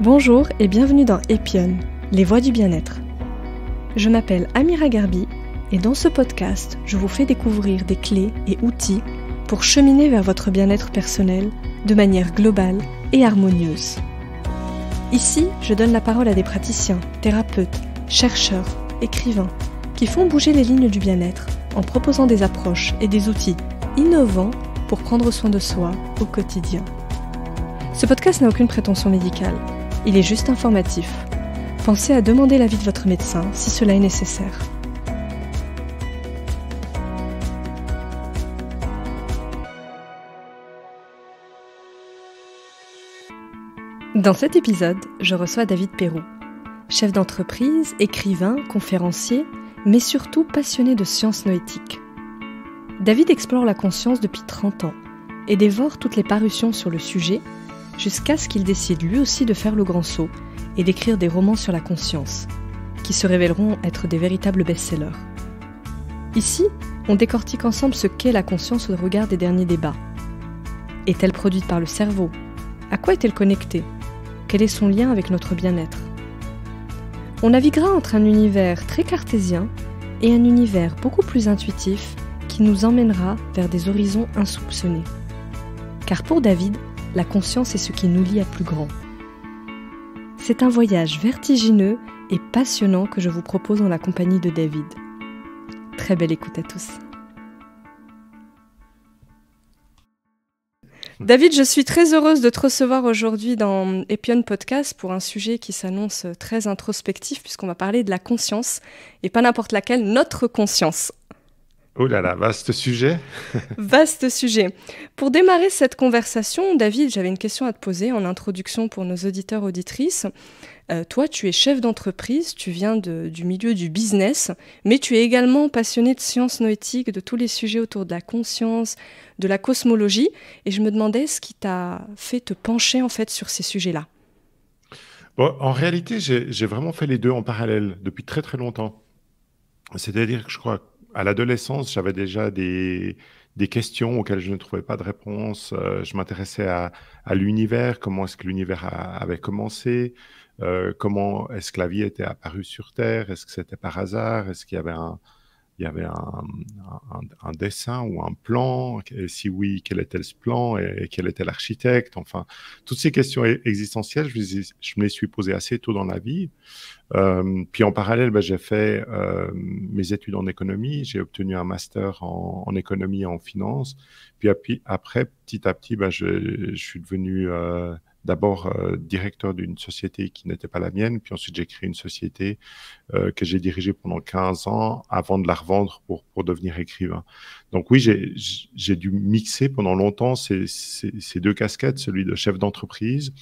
Bonjour et bienvenue dans Epion, les voix du bien-être. Je m'appelle Amira Garbi et dans ce podcast, je vous fais découvrir des clés et outils pour cheminer vers votre bien-être personnel de manière globale et harmonieuse. Ici, je donne la parole à des praticiens, thérapeutes, chercheurs, écrivains qui font bouger les lignes du bien-être en proposant des approches et des outils innovants pour prendre soin de soi au quotidien. Ce podcast n'a aucune prétention médicale. Il est juste informatif. Pensez à demander l'avis de votre médecin si cela est nécessaire. Dans cet épisode, je reçois David Perroux, chef d'entreprise, écrivain, conférencier, mais surtout passionné de sciences noétiques. David explore la conscience depuis 30 ans et dévore toutes les parutions sur le sujet jusqu'à ce qu'il décide lui aussi de faire le grand saut et d'écrire des romans sur la conscience, qui se révéleront être des véritables best-sellers. Ici, on décortique ensemble ce qu'est la conscience au regard des derniers débats. Est-elle produite par le cerveau? À quoi est-elle connectée? Quel est son lien avec notre bien-être? On naviguera entre un univers très cartésien et un univers beaucoup plus intuitif qui nous emmènera vers des horizons insoupçonnés. Car pour David, la conscience est ce qui nous lie à plus grand. C'est un voyage vertigineux et passionnant que je vous propose en la compagnie de David. Très belle écoute à tous. David, je suis très heureuse de te recevoir aujourd'hui dans Epion Podcast pour un sujet qui s'annonce très introspectif puisqu'on va parler de la conscience et pas n'importe laquelle, notre conscience. Oh là là, vaste sujet. Vaste sujet. Pour démarrer cette conversation, David, j'avais une question à te poser en introduction pour nos auditeurs, auditrices. Toi, tu es chef d'entreprise, tu viens du milieu du business, mais tu es également passionné de sciences noétiques, de tous les sujets autour de la conscience, de la cosmologie. Et je me demandais ce qui t'a fait te pencher en fait sur ces sujets-là. Bon, en réalité, j'ai vraiment fait les deux en parallèle depuis très très longtemps. C'est-à-dire que je crois à l'adolescence, j'avais déjà des questions auxquelles je ne trouvais pas de réponse. Je m'intéressais à l'univers, comment est-ce que l'univers avait commencé, comment est-ce que la vie était apparue sur Terre, est-ce que c'était par hasard, est-ce qu'il y avait un dessin ou un plan, et si oui, quel était ce plan et quel était l'architecte, enfin, toutes ces questions existentielles, je me les suis posées assez tôt dans la vie. Puis en parallèle, j'ai fait mes études en économie, j'ai obtenu un master en économie et en finance, puis après, petit à petit, je suis devenu d'abord directeur d'une société qui n'était pas la mienne, puis ensuite j'ai créé une société que j'ai dirigée pendant 15 ans avant de la revendre pour devenir écrivain. Donc oui, j'ai dû mixer pendant longtemps ces deux casquettes, celui de chef d'entreprise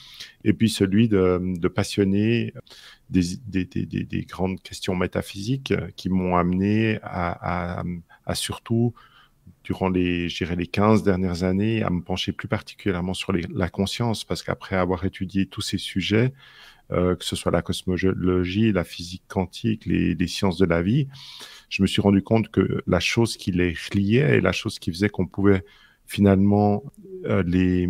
et puis celui de passionné des grandes questions métaphysiques qui m'ont amené à surtout, durant les 15 dernières années, à me pencher plus particulièrement sur la conscience, parce qu'après avoir étudié tous ces sujets, que ce soit la cosmologie, la physique quantique, les sciences de la vie, je me suis rendu compte que la chose qui les reliait et la chose qui faisait qu'on pouvait finalement les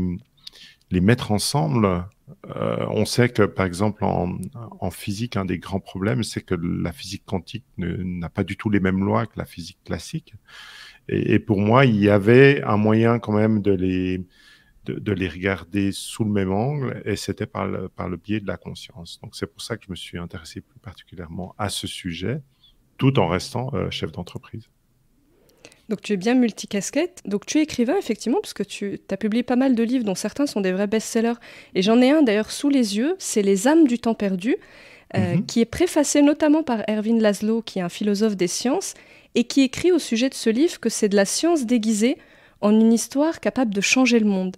mettre ensemble. On sait que, par exemple, en physique, un des grands problèmes, c'est que la physique quantique n'a pas du tout les mêmes lois que la physique classique. Et pour moi, il y avait un moyen quand même de les regarder sous le même angle, et c'était par le biais de la conscience. Donc, c'est pour ça que je me suis intéressé plus particulièrement à ce sujet, tout en restant chef d'entreprise. Donc tu es bien multicasquette. Donc tu es écrivain, effectivement, parce que tu as publié pas mal de livres, dont certains sont des vrais best-sellers. Et j'en ai un d'ailleurs sous les yeux, c'est Les âmes du temps perdu, qui est préfacé notamment par Ervin Laszlo, qui est un philosophe des sciences, et qui écrit au sujet de ce livre que c'est de la science déguisée en une histoire capable de changer le monde.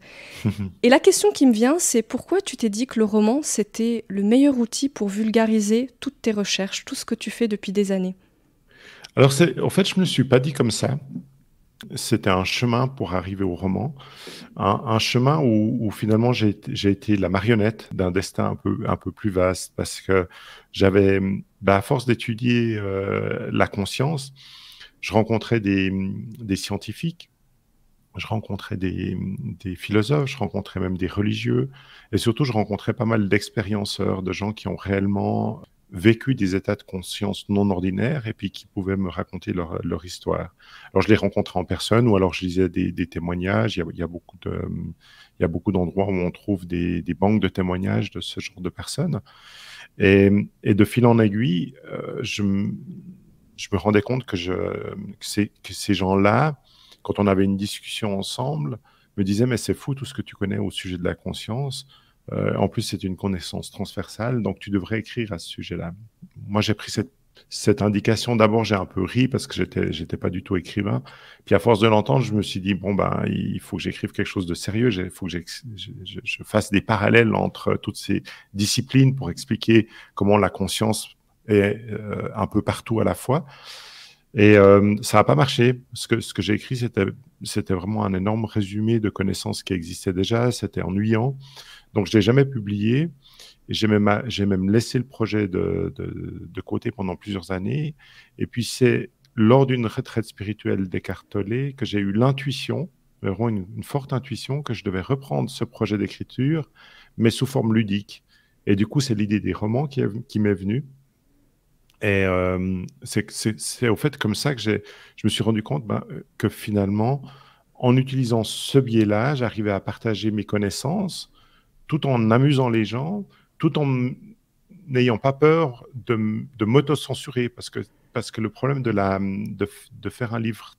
Et la question qui me vient, c'est pourquoi tu t'es dit que le roman, c'était le meilleur outil pour vulgariser toutes tes recherches, tout ce que tu fais depuis des années? Alors, en fait, je ne me le suis pas dit comme ça. C'était un chemin pour arriver au roman, un chemin où finalement j'ai été la marionnette d'un destin un peu plus vaste, parce que j'avais, à force d'étudier la conscience, Je rencontrais des scientifiques, je rencontrais des philosophes, je rencontrais même des religieux, et surtout, je rencontrais pas mal d'expérienceurs, de gens qui ont réellement vécu des états de conscience non ordinaires et puis qui pouvaient me raconter leur histoire. Alors, je les rencontrais en personne ou alors je lisais des témoignages. Il y a il y a beaucoup d'endroits où on trouve des banques de témoignages de ce genre de personnes. Et de fil en aiguille, je me rendais compte que ces gens-là, quand on avait une discussion ensemble, me disaient, mais c'est fou tout ce que tu connais au sujet de la conscience. En plus, c'est une connaissance transversale, donc tu devrais écrire à ce sujet-là. Moi, j'ai pris cette indication. D'abord, j'ai un peu ri parce que j'étais pas du tout écrivain. Puis à force de l'entendre, je me suis dit, bon, ben, il faut que j'écrive quelque chose de sérieux. Il faut que je fasse des parallèles entre toutes ces disciplines pour expliquer comment la conscience est un peu partout à la fois. Et ça n'a pas marché. Ce que j'ai écrit, c'était vraiment un énorme résumé de connaissances qui existaient déjà. C'était ennuyant. Donc, je ne l'ai jamais publié. Et j'ai même laissé le projet de côté pendant plusieurs années. Et puis, c'est lors d'une retraite spirituelle d'Eckhart Tolle que j'ai eu l'intuition, vraiment une forte intuition, que je devais reprendre ce projet d'écriture, mais sous forme ludique. Et du coup, c'est l'idée des romans qui m'est venue. Et c'est au fait comme ça que je me suis rendu compte que finalement, en utilisant ce biais-là, j'arrivais à partager mes connaissances tout en amusant les gens, tout en n'ayant pas peur de m'auto-censurer. Parce que le problème de faire un livre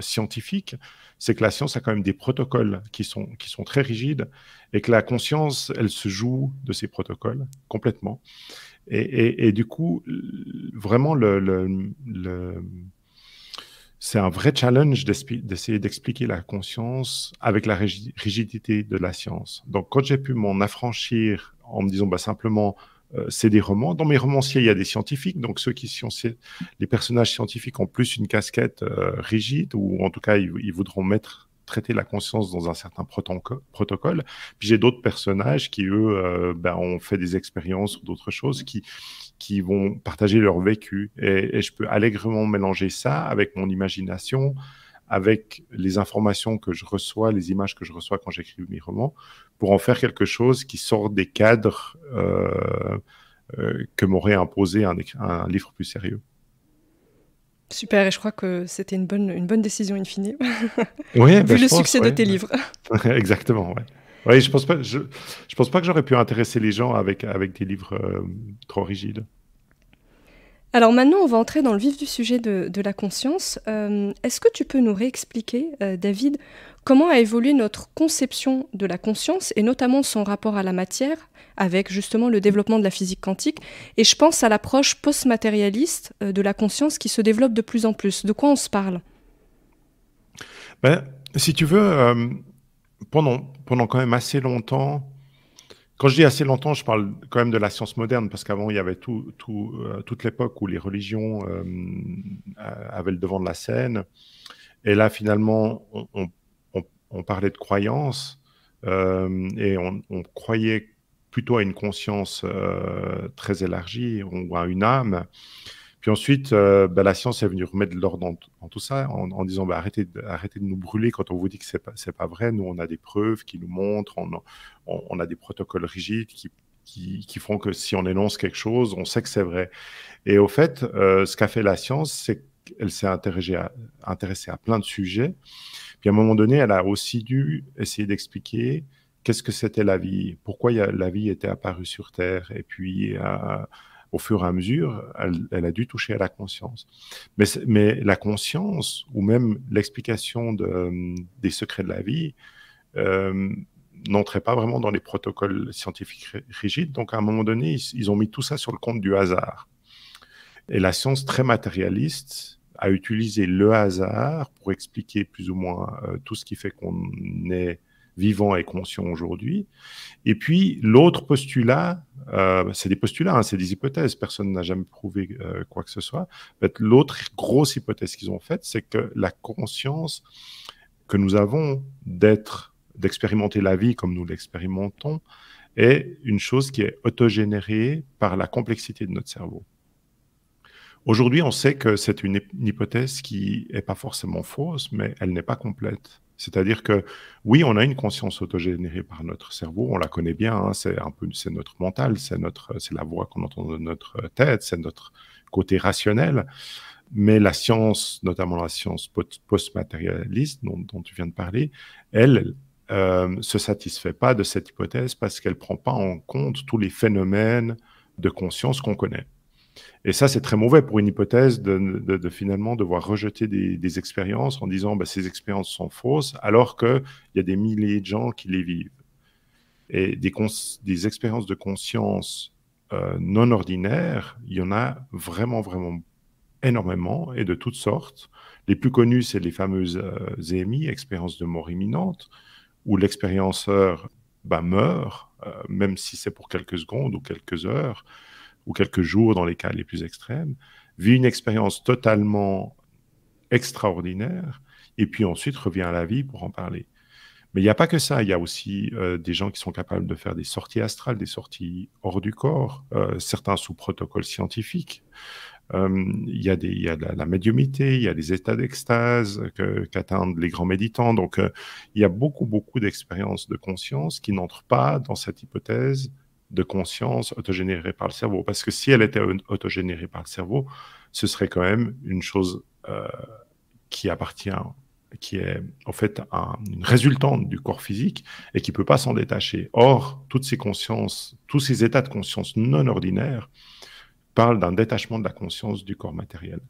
scientifique, c'est que la science a quand même des protocoles qui sont très rigides et que la conscience, elle se joue de ces protocoles complètement. Et du coup, vraiment, c'est un vrai challenge d'essayer d'expliquer la conscience avec la rigidité de la science. Donc, quand j'ai pu m'en affranchir en me disant bah, simplement, c'est des romans. Dans mes romanciers, il y a des scientifiques. Donc, les personnages scientifiques ont plus une casquette rigide, ou en tout cas, ils voudront traiter la conscience dans un certain protocole. Puis j'ai d'autres personnages qui, eux, ont fait des expériences ou d'autres choses qui vont partager leur vécu. Et je peux allègrement mélanger ça avec mon imagination, avec les informations que je reçois, les images que je reçois quand j'écris mes romans, pour en faire quelque chose qui sort des cadres que m'aurait imposé un livre plus sérieux. Super, et je crois que c'était une bonne décision in fine, Oui, vu le je pense, succès de ouais. tes livres. Exactement, ouais. Oui, je pense pas que j'aurais pu intéresser les gens avec des livres trop rigides. Alors maintenant, on va entrer dans le vif du sujet de la conscience. Est-ce que tu peux nous réexpliquer, David, comment a évolué notre conception de la conscience et notamment son rapport à la matière avec justement le développement de la physique quantique? Et je pense à l'approche post-matérialiste de la conscience qui se développe de plus en plus. De quoi on se parle? Si tu veux, pendant quand même assez longtemps, quand je dis assez longtemps, je parle quand même de la science moderne, parce qu'avant, il y avait toute l'époque où les religions avaient le devant de la scène. Et là, finalement, on parlait de croyance et on croyait plutôt à une conscience très élargie ou à une âme. Puis ensuite, la science est venue remettre de l'ordre dans tout ça en disant arrêtez de nous brûler quand on vous dit que c'est pas vrai. Nous, on a des preuves qui nous montrent, on a des protocoles rigides qui font que si on énonce quelque chose, on sait que c'est vrai. Et au fait, ce qu'a fait la science, c'est qu'elle s'est intéressée à plein de sujets. Puis à un moment donné, elle a aussi dû essayer d'expliquer qu'est-ce que c'était la vie, pourquoi la vie était apparue sur Terre. Et puis, au fur et à mesure, elle a dû toucher à la conscience. Mais la conscience, ou même l'explication des secrets de la vie, n'entrait pas vraiment dans les protocoles scientifiques rigides. Donc, à un moment donné, ils ont mis tout ça sur le compte du hasard. Et la science très matérialiste a utilisé le hasard pour expliquer plus ou moins tout ce qui fait qu'on est vivant et conscient aujourd'hui. Et puis, l'autre postulat, c'est des postulats, hein, c'est des hypothèses, personne n'a jamais prouvé quoi que ce soit. L'autre grosse hypothèse qu'ils ont faite, c'est que la conscience que nous avons d'expérimenter la vie comme nous l'expérimentons est une chose qui est autogénérée par la complexité de notre cerveau. Aujourd'hui, on sait que c'est une hypothèse qui n'est pas forcément fausse, mais elle n'est pas complète. C'est-à-dire que oui, on a une conscience autogénérée par notre cerveau, on la connaît bien, hein, c'est notre mental, c'est la voix qu'on entend de notre tête, c'est notre côté rationnel. Mais la science, notamment la science post-matérialiste dont tu viens de parler, elle se satisfait pas de cette hypothèse parce qu'elle prend pas en compte tous les phénomènes de conscience qu'on connaît. Et ça, c'est très mauvais pour une hypothèse de finalement devoir rejeter des expériences en disant bah, ces expériences sont fausses, alors qu'il y a des milliers de gens qui les vivent. Et des expériences de conscience non ordinaires, il y en a vraiment, vraiment énormément et de toutes sortes. Les plus connus, c'est les fameuses EMI, expériences de mort imminente, où l'expérienceur meurt, même si c'est pour quelques secondes ou quelques heures, ou quelques jours dans les cas les plus extrêmes, vit une expérience totalement extraordinaire, et puis ensuite revient à la vie pour en parler. Mais il n'y a pas que ça, il y a aussi des gens qui sont capables de faire des sorties astrales, des sorties hors du corps, certains sous protocole scientifique. Il y a la médiumnité, il y a des états d'extase qu'atteignent les grands méditants. Donc, il y a beaucoup, beaucoup d'expériences de conscience qui n'entrent pas dans cette hypothèse de conscience autogénérée par le cerveau. Parce que si elle était autogénérée par le cerveau, ce serait quand même une chose qui est en fait une résultante du corps physique et qui ne peut pas s'en détacher. Or, toutes ces consciences, tous ces états de conscience non ordinaires parlent d'un détachement de la conscience du corps matériel.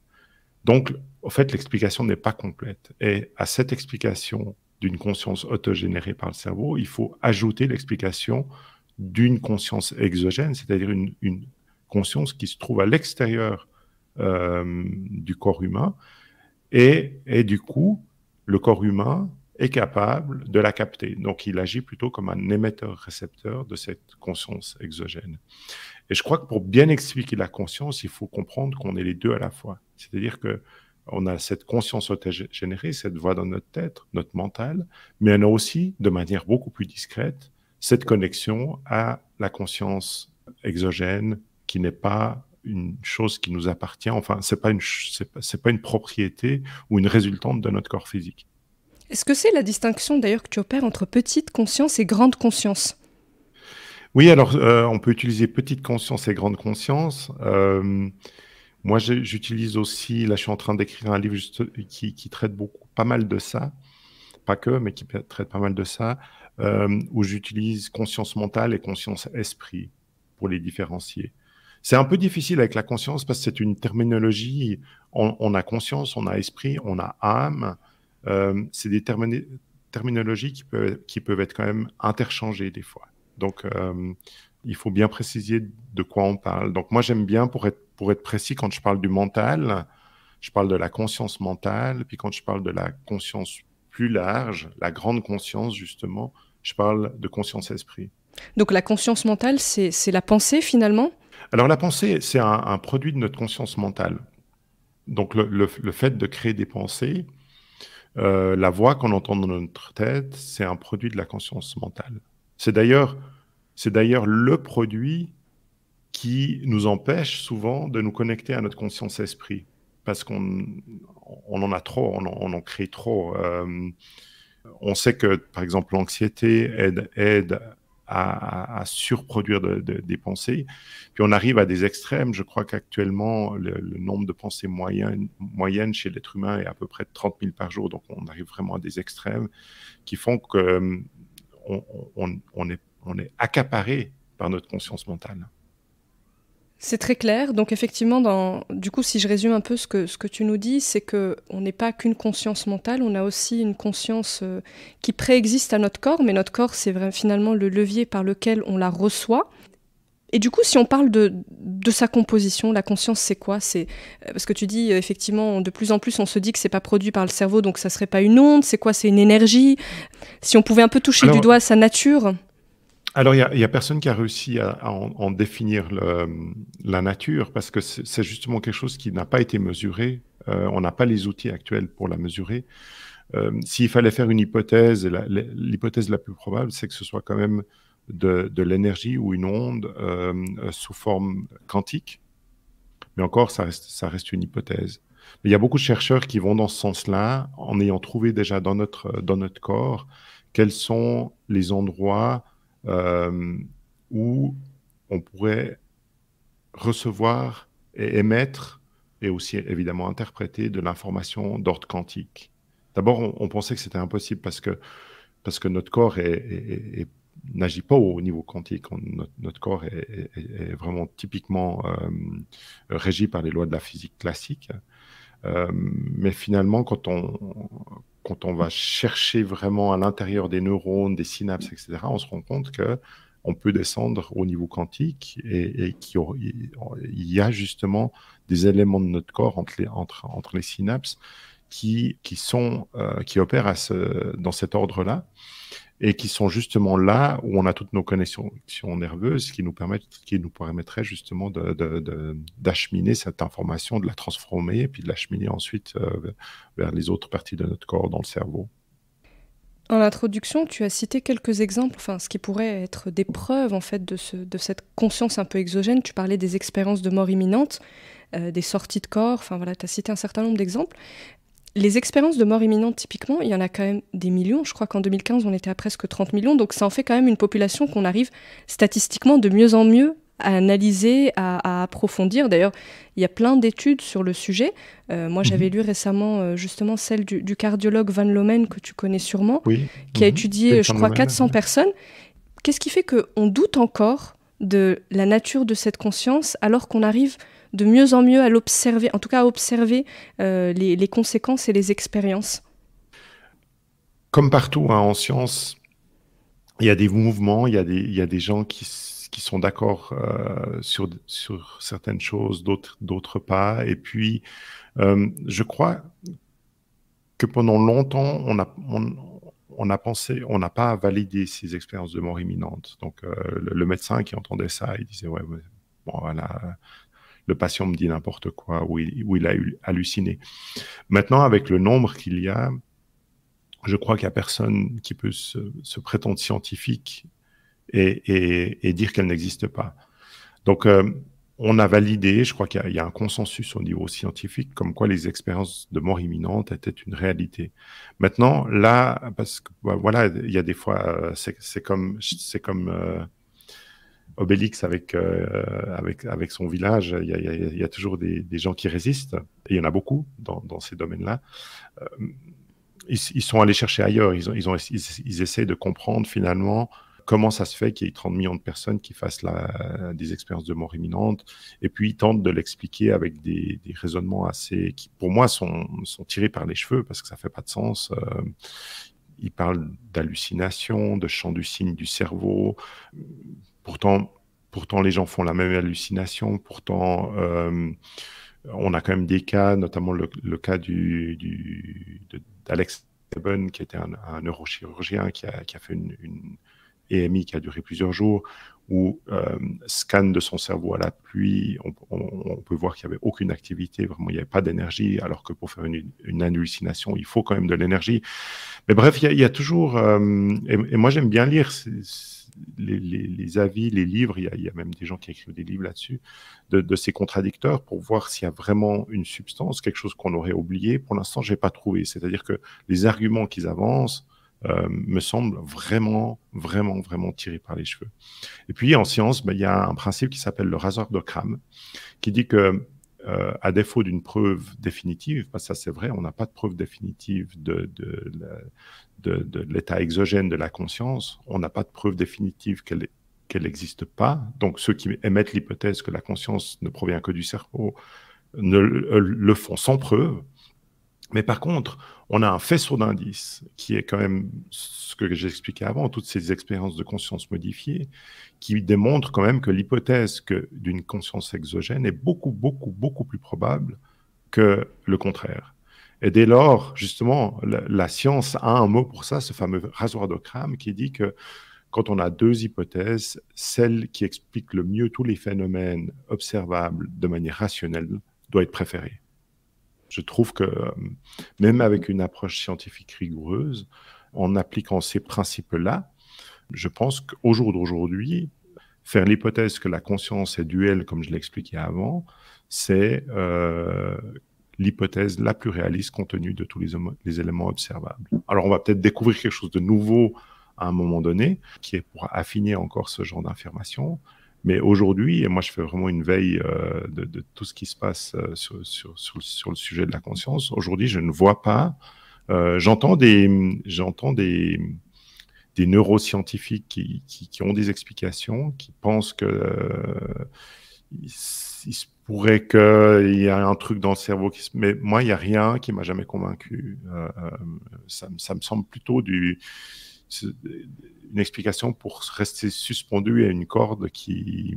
Donc, en fait, l'explication n'est pas complète. Et à cette explication d'une conscience autogénérée par le cerveau, il faut ajouter l'explication d'une conscience exogène, c'est-à-dire une conscience qui se trouve à l'extérieur du corps humain. Et du coup, le corps humain est capable de la capter. Donc, il agit plutôt comme un émetteur-récepteur de cette conscience exogène. Et je crois que pour bien expliquer la conscience, il faut comprendre qu'on est les deux à la fois. C'est-à-dire qu'on a cette conscience autogénérée, cette voix dans notre tête, notre mental, mais on a aussi, de manière beaucoup plus discrète, cette connexion à la conscience exogène qui n'est pas une chose qui nous appartient. Enfin, c'est pas une propriété ou une résultante de notre corps physique. Est-ce que c'est la distinction d'ailleurs que tu opères entre petite conscience et grande conscience ? Oui, alors on peut utiliser petite conscience et grande conscience. Moi, j'utilise aussi, là je suis en train d'écrire un livre qui traite pas mal de ça, pas que, mais qui traite pas mal de ça, où j'utilise conscience mentale et conscience esprit pour les différencier. C'est un peu difficile avec la conscience parce que c'est une terminologie, on a conscience, on a esprit, on a âme, c'est des terminologies qui peuvent être quand même interchangées des fois. Donc, il faut bien préciser de quoi on parle. Donc, moi, j'aime bien, pour être précis, quand je parle du mental, je parle de la conscience mentale. Puis quand je parle de la conscience plus large, la grande conscience, justement, je parle de conscience-esprit. Donc, la conscience mentale, c'est la pensée, finalement ? Alors, la pensée, c'est un produit de notre conscience mentale. Donc, le fait de créer des pensées, la voix qu'on entend dans notre tête, c'est un produit de la conscience mentale. C'est d'ailleurs le produit qui nous empêche souvent de nous connecter à notre conscience-esprit, parce qu'on en a trop, on en crée trop. On sait que, par exemple, l'anxiété aide à surproduire des pensées, puis on arrive à des extrêmes. Je crois qu'actuellement, le nombre de pensées moyennes chez l'être humain est à peu près de 30 000 par jour, donc on arrive vraiment à des extrêmes qui font qu'on est accaparé par notre conscience mentale. C'est très clair. Donc effectivement, du coup, si je résume un peu ce que tu nous dis, c'est qu'on n'est pas qu'une conscience mentale, on a aussi une conscience qui préexiste à notre corps, mais notre corps, c'est finalement le levier par lequel on la reçoit. Et du coup, si on parle de sa composition, la conscience, c'est quoi ? Parce que tu dis, effectivement, de plus en plus, on se dit que c'est pas produit par le cerveau, donc ça serait pas une onde, c'est quoi ? C'est une énergie ? Si on pouvait un peu toucher du doigt sa nature. Alors, il y a personne qui a réussi à en définir la nature, parce que c'est justement quelque chose qui n'a pas été mesuré. On n'a pas les outils actuels pour la mesurer. S'il fallait faire une hypothèse, l'hypothèse la plus probable, c'est que ce soit quand même de l'énergie ou une onde sous forme quantique. Mais encore, ça reste une hypothèse. Mais il y a beaucoup de chercheurs qui vont dans ce sens-là, en ayant trouvé déjà dans notre corps quels sont les endroits où on pourrait recevoir et émettre, et aussi évidemment interpréter de l'information d'ordre quantique. D'abord, on pensait que c'était impossible parce que notre corps n'agit pas au niveau quantique. Notre corps est vraiment typiquement régi par les lois de la physique classique. Mais finalement, quand on va chercher vraiment à l'intérieur des neurones, des synapses, etc., on se rend compte qu'on peut descendre au niveau quantique et qu'il y a justement des éléments de notre corps entre les synapses qui opèrent dans cet ordre-là et qui sont justement là où on a toutes nos connexions nerveuses qui nous permettraient justement d'acheminer cette information, de la transformer et puis de l'acheminer ensuite vers les autres parties de notre corps dans le cerveau. En introduction, tu as cité quelques exemples, enfin, ce qui pourrait être des preuves en fait, de cette conscience un peu exogène. Tu parlais des expériences de mort imminente, des sorties de corps, enfin voilà, tu as cité un certain nombre d'exemples. Les expériences de mort imminente, typiquement, il y en a quand même des millions. Je crois qu'en 2015, on était à presque 30 millions. Donc ça en fait quand même une population qu'on arrive statistiquement de mieux en mieux à analyser, à approfondir. D'ailleurs, il y a plein d'études sur le sujet. Moi, j'avais lu récemment justement celle du cardiologue Van Lomen, que tu connais sûrement, qui a étudié, je crois, 400 personnes. Qu'est-ce qui fait qu'on doute encore de la nature de cette conscience alors qu'on arrive de mieux en mieux à l'observer, en tout cas à observer les conséquences et les expériences? Comme partout hein, en science, il y a des mouvements, il y a des gens qui sont d'accord sur certaines choses, d'autres pas. Et puis, je crois que pendant longtemps, on n'a pas validé ces expériences de mort imminente. Donc, le médecin qui entendait ça, il disait, ouais, bon, voilà, le patient me dit n'importe quoi, ou il a halluciné. Maintenant, avec le nombre qu'il y a, je crois qu'il n'y a personne qui peut se prétendre scientifique et dire qu'elle n'existe pas. Donc, on a validé, je crois qu'il y a un consensus au niveau scientifique, comme quoi les expériences de mort imminente étaient une réalité. Maintenant, là, parce que voilà, il y a des fois, c'est comme Obélix avec son village, il y a toujours des gens qui résistent, et il y en a beaucoup dans ces domaines-là. Ils sont allés chercher ailleurs, ils essaient de comprendre finalement comment ça se fait qu'il y ait 30 millions de personnes qui fassent des expériences de mort imminente, et puis ils tentent de l'expliquer avec des raisonnements qui, pour moi, sont tirés par les cheveux, parce que ça ne fait pas de sens. Ils parlent d'hallucination, de champ du signe du cerveau. Pourtant, les gens font la même hallucination. Pourtant, on a quand même des cas, notamment le cas d'Alex Eben, qui était un neurochirurgien qui a fait une EMI qui a duré plusieurs jours, où scan de son cerveau à la pluie, on peut voir qu'il n'y avait aucune activité, vraiment il n'y avait pas d'énergie, alors que pour faire une hallucination, il faut quand même de l'énergie. Mais bref, il y a toujours... et moi, j'aime bien lire les avis, les livres, il y a même des gens qui écrivent des livres là-dessus, de ces contradicteurs, pour voir s'il y a vraiment une substance, quelque chose qu'on aurait oublié. Pour l'instant, je n'ai pas trouvé. C'est-à-dire que les arguments qu'ils avancent me semblent vraiment, vraiment, vraiment tirés par les cheveux. Et puis, en science, il y a un principe qui s'appelle le rasoir d'Occam, qui dit que à défaut d'une preuve définitive, parce que ça c'est vrai, on n'a pas de preuve définitive de l'état exogène de la conscience, on n'a pas de preuve définitive qu'elle n'existe pas. Donc ceux qui émettent l'hypothèse que la conscience ne provient que du cerveau le font sans preuve. Mais par contre, on a un faisceau d'indices qui est quand même ce que j'expliquais avant, toutes ces expériences de conscience modifiée, qui démontrent quand même que l'hypothèse d'une conscience exogène est beaucoup, beaucoup, beaucoup plus probable que le contraire. Et dès lors, justement, la science a un mot pour ça, ce fameux rasoir d'Occam, qui dit que quand on a deux hypothèses, celle qui explique le mieux tous les phénomènes observables de manière rationnelle doit être préférée. Je trouve que même avec une approche scientifique rigoureuse, en appliquant ces principes-là, je pense qu'au jour d'aujourd'hui, faire l'hypothèse que la conscience est duelle, comme je l'expliquais avant, c'est l'hypothèse la plus réaliste compte tenu de tous les éléments observables. Alors, on va peut-être découvrir quelque chose de nouveau à un moment donné, qui est pour affiner encore ce genre d'informations. Mais aujourd'hui, et moi je fais vraiment une veille de tout ce qui se passe sur le sujet de la conscience, aujourd'hui je ne vois pas, j'entends des neuroscientifiques qui ont des explications, qui pensent que il se pourrait qu'il y ait un truc dans le cerveau mais moi il n'y a rien qui m'a jamais convaincu. Ça me semble plutôt une explication pour rester suspendu à une corde qui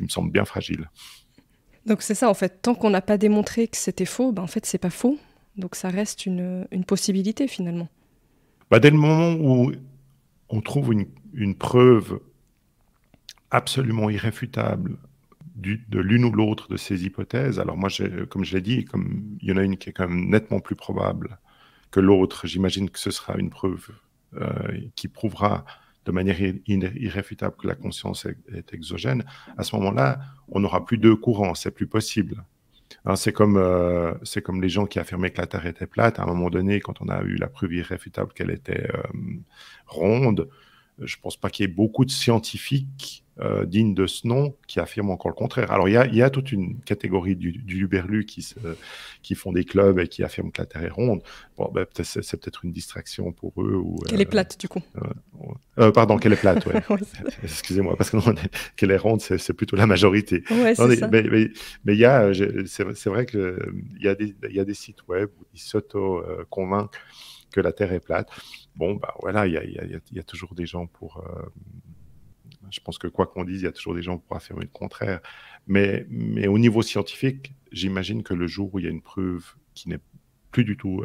me semble bien fragile. Donc c'est ça en fait, tant qu'on n'a pas démontré que c'était faux, en fait c'est pas faux, donc ça reste une possibilité finalement. Dès le moment où on trouve une preuve absolument irréfutable de l'une ou l'autre de ces hypothèses, alors moi, comme je l'ai dit, comme il y en a une qui est quand même nettement plus probable que l'autre, j'imagine que ce sera une preuve qui prouvera de manière irréfutable que la conscience est exogène. À ce moment-là, on n'aura plus deux courants, c'est plus possible. C'est comme les gens qui affirmaient que la Terre était plate. À un moment donné, quand on a eu la preuve irréfutable qu'elle était ronde, je ne pense pas qu'il y ait beaucoup de scientifiques dignes de ce nom qui affirment encore le contraire. Alors, il y a toute une catégorie du Luberlu qui font des clubs et qui affirment que la Terre est ronde. Bon, c'est peut-être une distraction pour eux. Qu'elle est plate, du coup. Pardon, qu'elle est plate, ouais. Excusez-moi, parce que qu'elle est ronde, c'est plutôt la majorité. Ouais, c'est ça. Mais c'est vrai qu'il y a des sites web où ils s'auto-convainquent que la Terre est plate. Bon, voilà, il y a toujours des gens pour... je pense que quoi qu'on dise, il y a toujours des gens pour affirmer le contraire. Mais au niveau scientifique, j'imagine que le jour où il y a une preuve qui n'est plus du tout...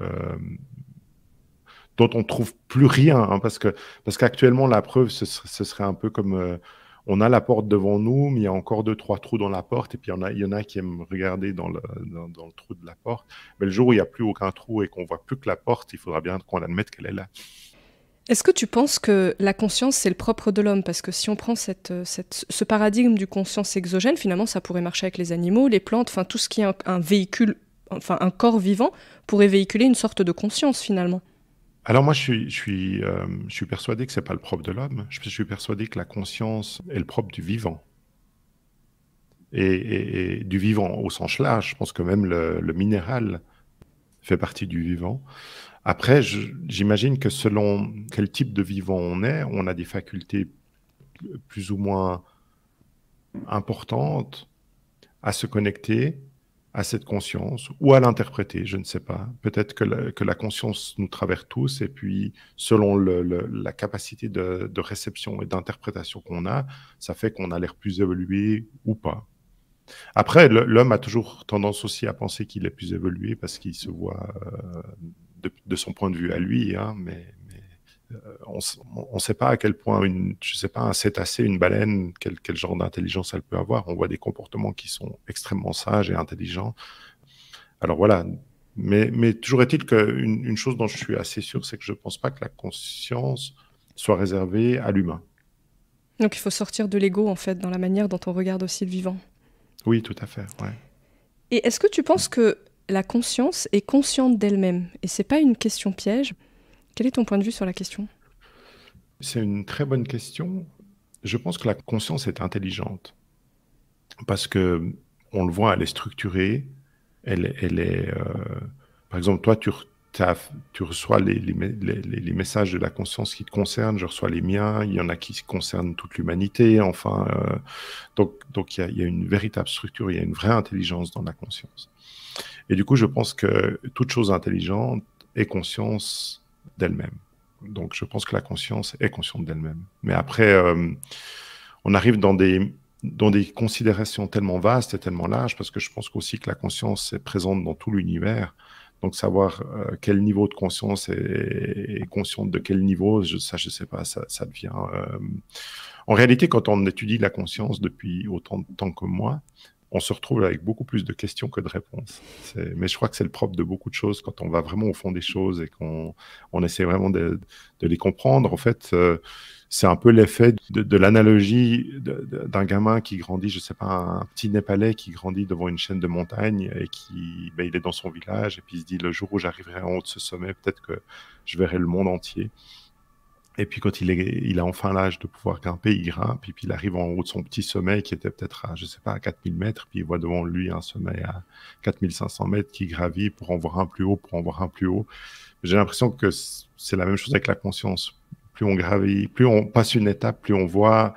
dont on ne trouve plus rien, hein, parce qu'actuellement, la preuve, ce serait un peu comme... on a la porte devant nous, mais il y a encore 2-3 trous dans la porte, et puis il y en a qui aiment regarder dans le trou de la porte. Mais le jour où il n'y a plus aucun trou et qu'on ne voit plus que la porte, il faudra bien qu'on admette qu'elle est là. Est-ce que tu penses que la conscience, c'est le propre de l'homme? Parce que si on prend ce paradigme du conscience exogène, finalement, ça pourrait marcher avec les animaux, les plantes, enfin tout ce qui est un véhicule, enfin un corps vivant, pourrait véhiculer une sorte de conscience, finalement. Alors moi, je suis persuadé que ce n'est pas le propre de l'homme. Je suis persuadé que la conscience est le propre du vivant. Et du vivant au sens large. Je pense que même le minéral fait partie du vivant. Après, j'imagine que selon quel type de vivant on est, on a des facultés plus ou moins importantes à se connecter à cette conscience ou à l'interpréter, je ne sais pas. Peut-être que la conscience nous traverse tous et puis selon la capacité de réception et d'interprétation qu'on a, ça fait qu'on a l'air plus évolué ou pas. Après, l'homme a toujours tendance aussi à penser qu'il est plus évolué parce qu'il se voit de son point de vue à lui, hein, mais on ne sait pas à quel point, je sais pas, un cétacé, une baleine, quel genre d'intelligence elle peut avoir. On voit des comportements qui sont extrêmement sages et intelligents. Alors voilà, mais toujours est-il qu'une chose dont je suis assez sûr, c'est que je ne pense pas que la conscience soit réservée à l'humain. Donc il faut sortir de l'ego, en fait, dans la manière dont on regarde aussi le vivant. Oui, tout à fait, ouais. Et est-ce que tu penses que la conscience est consciente d'elle-même? Et c'est pas une question piège? Quel est ton point de vue sur la question? C'est une très bonne question. Je pense que la conscience est intelligente parce que on le voit, elle est structurée. Elle est par exemple, toi, tu reçois les messages de la conscience qui te concernent. Je reçois les miens. Il y en a qui concernent toute l'humanité. Enfin, donc il y a une véritable structure. Il y a une vraie intelligence dans la conscience. Et du coup, je pense que toute chose intelligente est conscience d'elle-même. Donc, je pense que la conscience est consciente d'elle-même. Mais après, on arrive dans des considérations tellement vastes et tellement larges, parce que je pense aussi que la conscience est présente dans tout l'univers. Donc, savoir quel niveau de conscience est consciente de quel niveau, je ne sais pas, ça devient... En réalité, quand on étudie la conscience depuis autant de temps que moi, on se retrouve avec beaucoup plus de questions que de réponses. Mais je crois que c'est le propre de beaucoup de choses, quand on va vraiment au fond des choses et qu'on essaie vraiment de les comprendre. En fait, c'est un peu l'effet de l'analogie d'un gamin qui grandit, je sais pas, un petit Népalais qui grandit devant une chaîne de montagnes et il est dans son village et puis il se dit, le jour où j'arriverai en haut de ce sommet, peut-être que je verrai le monde entier. Et puis quand il a enfin l'âge de pouvoir grimper, il grimpe, et puis il arrive en haut de son petit sommet qui était peut-être à, je sais pas, à 4000 mètres, puis il voit devant lui un sommet à 4500 mètres qui gravit pour en voir un plus haut, pour en voir un plus haut. J'ai l'impression que c'est la même chose avec la conscience. Plus on gravit, plus on passe une étape, plus on voit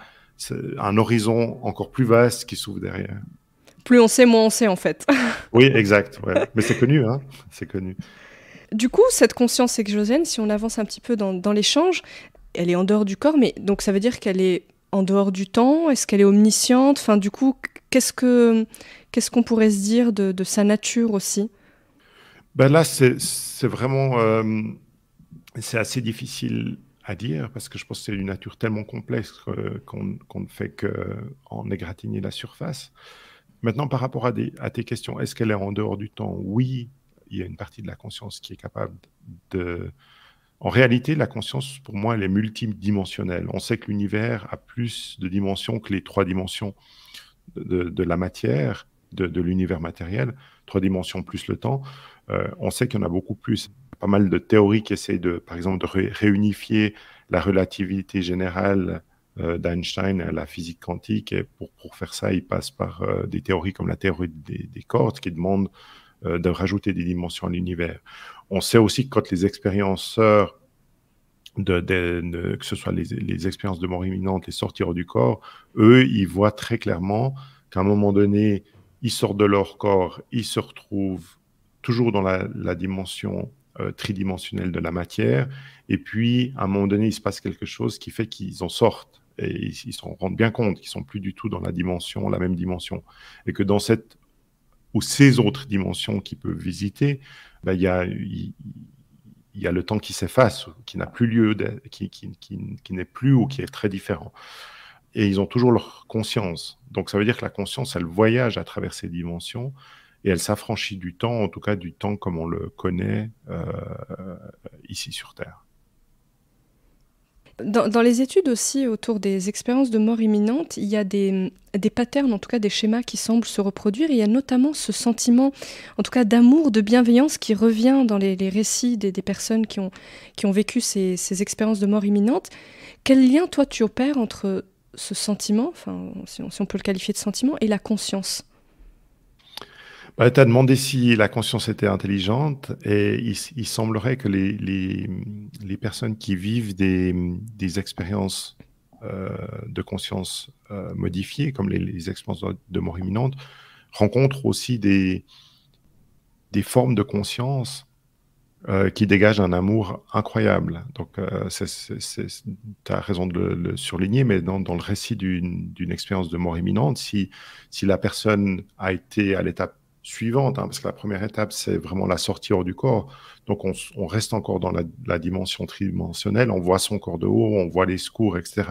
un horizon encore plus vaste qui s'ouvre derrière. Plus on sait, moins on sait en fait. Oui, exact. Ouais. Mais c'est connu, hein. C'est connu. Du coup, cette conscience exogène, si on avance un petit peu dans l'échange, elle est en dehors du corps, mais donc ça veut dire qu'elle est en dehors du temps? Est-ce qu'elle est omnisciente? Enfin, du coup, qu'est-ce qu'on pourrait se dire de sa nature aussi? Ben là, c'est vraiment... c'est assez difficile à dire parce que je pense que c'est une nature tellement complexe qu'on ne fait qu'en égratigner la surface. Maintenant, par rapport à tes questions, est-ce qu'elle est en dehors du temps? Oui, il y a une partie de la conscience qui est capable de... En réalité, la conscience, pour moi, elle est multidimensionnelle. On sait que l'univers a plus de dimensions que les 3 dimensions de la matière, de l'univers matériel, 3 dimensions plus le temps. On sait qu'il y en a beaucoup plus. Pas mal de théories qui essayent, par exemple, de réunifier la relativité générale d'Einstein à la physique quantique. Et pour faire ça, ils passent par des théories comme la théorie des cordes qui demandent de rajouter des dimensions à l'univers. On sait aussi que quand les expérienceurs, que ce soit les expériences de mort imminente, les sorties hors du corps, eux, ils voient très clairement qu'à un moment donné, ils sortent de leur corps, ils se retrouvent toujours dans la dimension tridimensionnelle de la matière, et puis à un moment donné, il se passe quelque chose qui fait qu'ils en sortent, et ils s'en rendent bien compte qu'ils sont plus du tout dans la même dimension, et que dans cette ou ces autres dimensions qu'ils peuvent visiter, ben, il y a le temps qui s'efface, qui n'a plus lieu, qui n'est plus ou qui est très différent. Et ils ont toujours leur conscience. Donc ça veut dire que la conscience, elle voyage à travers ces dimensions et elle s'affranchit du temps, en tout cas du temps comme on le connaît ici sur Terre. Dans les études aussi autour des expériences de mort imminente, il y a des patterns, en tout cas des schémas qui semblent se reproduire. Il y a notamment ce sentiment, en tout cas d'amour, de bienveillance qui revient dans les récits des personnes qui ont vécu ces expériences de mort imminente. Quel lien, toi, tu opères entre ce sentiment, enfin, si on peut le qualifier de sentiment, et la conscience? Bah, tu as demandé si la conscience était intelligente et il semblerait que les personnes qui vivent des expériences de conscience modifiées, comme les expériences de mort imminente, rencontrent aussi des formes de conscience qui dégagent un amour incroyable. Donc, tu as raison de le surligner, mais dans le récit d'une expérience de mort imminente, si la personne a été à l'étape suivante, hein, parce que la première étape, c'est vraiment la sortie hors du corps. Donc, on reste encore dans la dimension tridimensionnelle. On voit son corps de haut, on voit les secours, etc.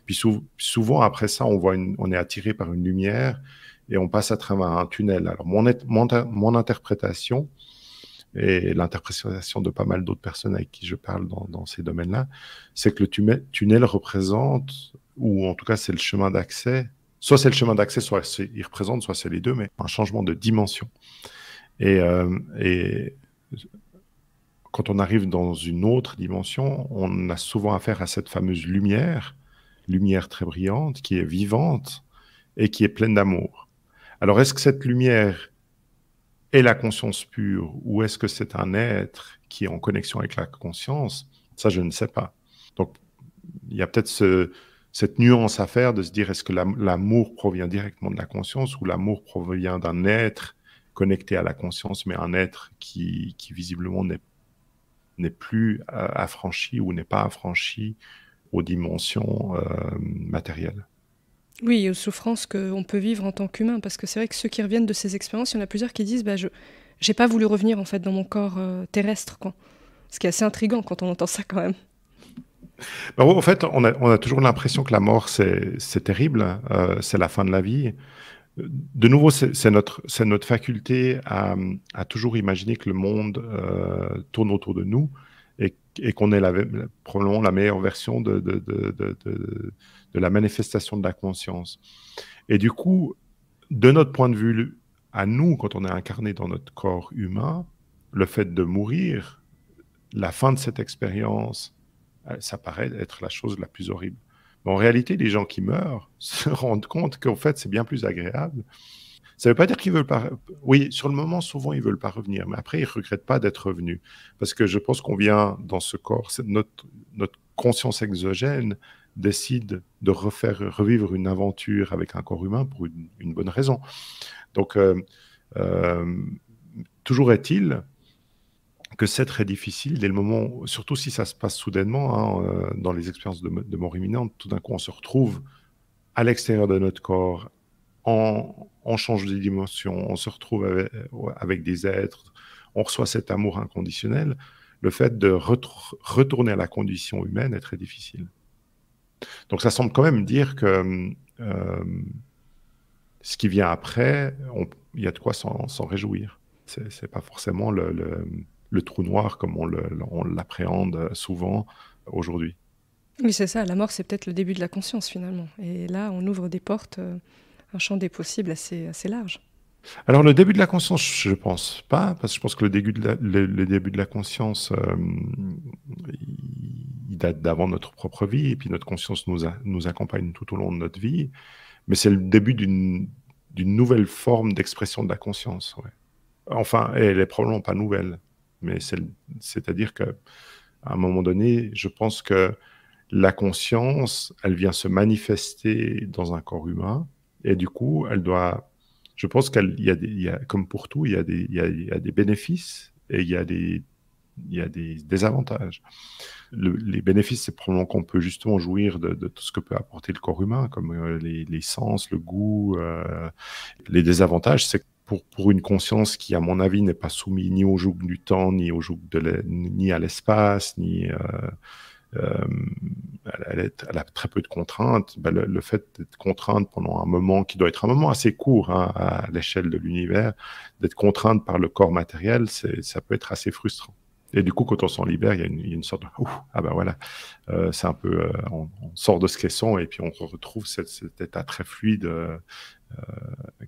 Puis souvent, après ça, on est attiré par une lumière et on passe à travers un tunnel. Alors, mon interprétation et l'interprétation de pas mal d'autres personnes avec qui je parle dans ces domaines-là, c'est que le tunnel représente, ou en tout cas, c'est le chemin d'accès. Soit c'est le chemin d'accès, soit il représente, soit c'est les deux, mais un changement de dimension. Et quand on arrive dans une autre dimension, on a souvent affaire à cette fameuse lumière très brillante, qui est vivante et qui est pleine d'amour. Alors, est-ce que cette lumière est la conscience pure ou est-ce que c'est un être qui est en connexion avec la conscience? Ça, je ne sais pas. Donc, il y a peut-être cette nuance à faire de se dire est-ce que l'amour provient directement de la conscience ou l'amour provient d'un être connecté à la conscience, mais un être qui visiblement n'est plus affranchi ou n'est pas affranchi aux dimensions matérielles. Oui, aux souffrances qu'on peut vivre en tant qu'humain, parce que c'est vrai que ceux qui reviennent de ces expériences, il y en a plusieurs qui disent je n'ai pas voulu revenir en fait dans mon corps terrestre, quoi. Ce qui est assez intriguant quand on entend ça quand même. En fait, on a toujours l'impression que la mort, c'est terrible, c'est la fin de la vie. De nouveau, c'est notre faculté à toujours imaginer que le monde tourne autour de nous et qu'on est probablement la meilleure version de la manifestation de la conscience. Et du coup, de notre point de vue, à nous, quand on est incarné dans notre corps humain, le fait de mourir, la fin de cette expérience, ça paraît être la chose la plus horrible. Mais en réalité, les gens qui meurent se rendent compte qu'en fait, c'est bien plus agréable. Ça ne veut pas dire qu'ils veulent pas... Oui, sur le moment, souvent, ils ne veulent pas revenir. Mais après, ils ne regrettent pas d'être revenus. Parce que je pense qu'on vient dans ce corps, notre conscience exogène décide de revivre une aventure avec un corps humain pour une bonne raison. Donc, toujours est-il que c'est très difficile dès le moment, surtout si ça se passe soudainement, dans les expériences de mort imminente, tout d'un coup on se retrouve à l'extérieur de notre corps, on change de dimension, on se retrouve avec des êtres, on reçoit cet amour inconditionnel. Le fait de retourner à la condition humaine est très difficile. Donc ça semble quand même dire que ce qui vient après, il y a de quoi s'en réjouir. C'est pas forcément le trou noir comme on l'appréhende souvent aujourd'hui. Oui, c'est ça. La mort, c'est peut-être le début de la conscience, finalement. Et là, on ouvre des portes, un champ des possibles assez large. Alors, le début de la conscience, je ne pense pas, parce que je pense que le début de la conscience, il date d'avant notre propre vie, et puis notre conscience nous accompagne tout au long de notre vie. Mais c'est le début d'une nouvelle forme d'expression de la conscience. Ouais. Enfin, elle n'est probablement pas nouvelle, mais c'est-à-dire qu'à un moment donné, je pense que la conscience, elle vient se manifester dans un corps humain, et du coup, je pense qu'il y a, comme pour tout, il y a des bénéfices et il y a des désavantages. Les bénéfices, c'est probablement qu'on peut justement jouir de tout ce que peut apporter le corps humain, comme les sens, le goût. Les désavantages, c'est que pour une conscience qui, à mon avis, n'est pas soumise ni au joug du temps, ni au joug ni à l'espace, elle a très peu de contraintes. Ben, le fait d'être contrainte pendant un moment qui doit être un moment assez court à l'échelle de l'univers, d'être contrainte par le corps matériel, ça peut être assez frustrant. Et du coup, quand on s'en libère, il y a une sorte de ah ben voilà, c'est un peu, on sort de ce caisson et puis on retrouve cet état très fluide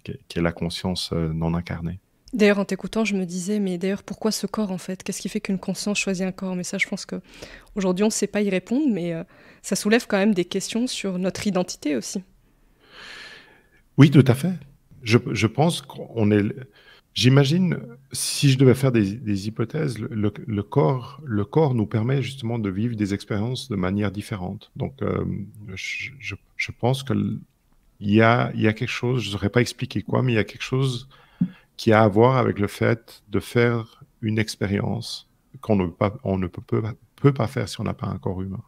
qui est la conscience non incarnée. D'ailleurs, en t'écoutant, je me disais, mais d'ailleurs, pourquoi ce corps, en fait? Qu'est-ce qui fait qu'une conscience choisit un corps? Mais ça, je pense qu'aujourd'hui, on ne sait pas y répondre, mais ça soulève quand même des questions sur notre identité aussi. Oui, tout à fait. Je pense qu'on est... J'imagine, si je devais faire des hypothèses, le corps nous permet justement de vivre des expériences de manière différente. Donc, je pense qu'il y a quelque chose, je ne saurais pas expliquer quoi, mais il y a quelque chose qui a à voir avec le fait de faire une expérience qu'on ne peut pas faire si on n'a pas un corps humain.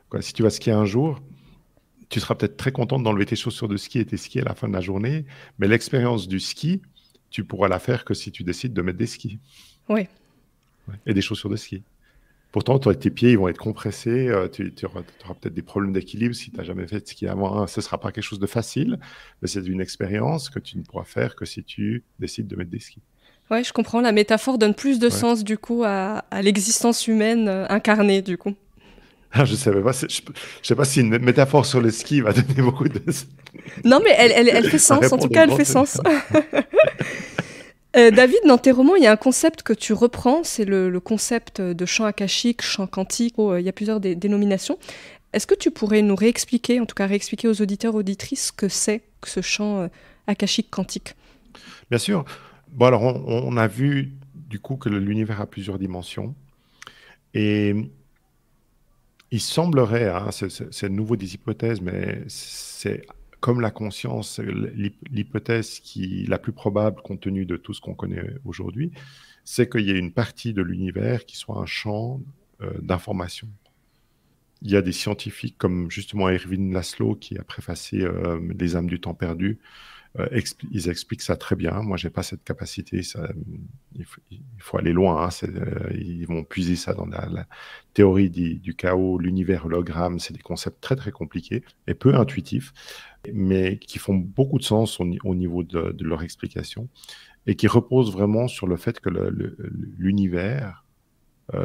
Quoi, si tu vas skier un jour, tu seras peut-être très contente d'enlever tes chaussures de ski et tes skis à la fin de la journée, mais l'expérience du ski, tu pourras la faire que si tu décides de mettre des skis. Oui. Ouais, et des chaussures de ski. Pourtant, tes pieds ils vont être compressés, tu auras peut-être des problèmes d'équilibre si tu n'as jamais fait de ski avant. Ce ne sera pas quelque chose de facile, mais c'est une expérience que tu ne pourras faire que si tu décides de mettre des skis. Oui, je comprends. La métaphore donne plus de sens, du coup, à l'existence humaine incarnée, du coup. Ah, je ne savais pas. Je sais pas si une métaphore sur le ski va donner beaucoup de... Non, mais elle fait sens. En tout cas, elle fait sens. David, dans tes romans, il y a un concept que tu reprends, c'est le concept de chant akashique, chant quantique. Il y a plusieurs dénominations. Est-ce que tu pourrais nous réexpliquer, en tout cas réexpliquer aux auditeurs, auditrices, ce que c'est que ce chant akashique quantique? Bien sûr. Bon, alors, on a vu, du coup, que l'univers a plusieurs dimensions. Et il semblerait, c'est nouveau des hypothèses, mais c'est comme la conscience, l'hypothèse la plus probable compte tenu de tout ce qu'on connaît aujourd'hui, c'est qu'il y a une partie de l'univers qui soit un champ d'information. Il y a des scientifiques comme justement Erwin Laszlo qui a préfacé Les âmes du temps perdu, Ils expliquent ça très bien. Moi, j'ai pas cette capacité. Il faut aller loin. Hein. Ils vont puiser ça dans la théorie du chaos, l'univers hologramme. C'est des concepts très, très compliqués et peu intuitifs, mais qui font beaucoup de sens au niveau de leur explication et qui reposent vraiment sur le fait que l'univers,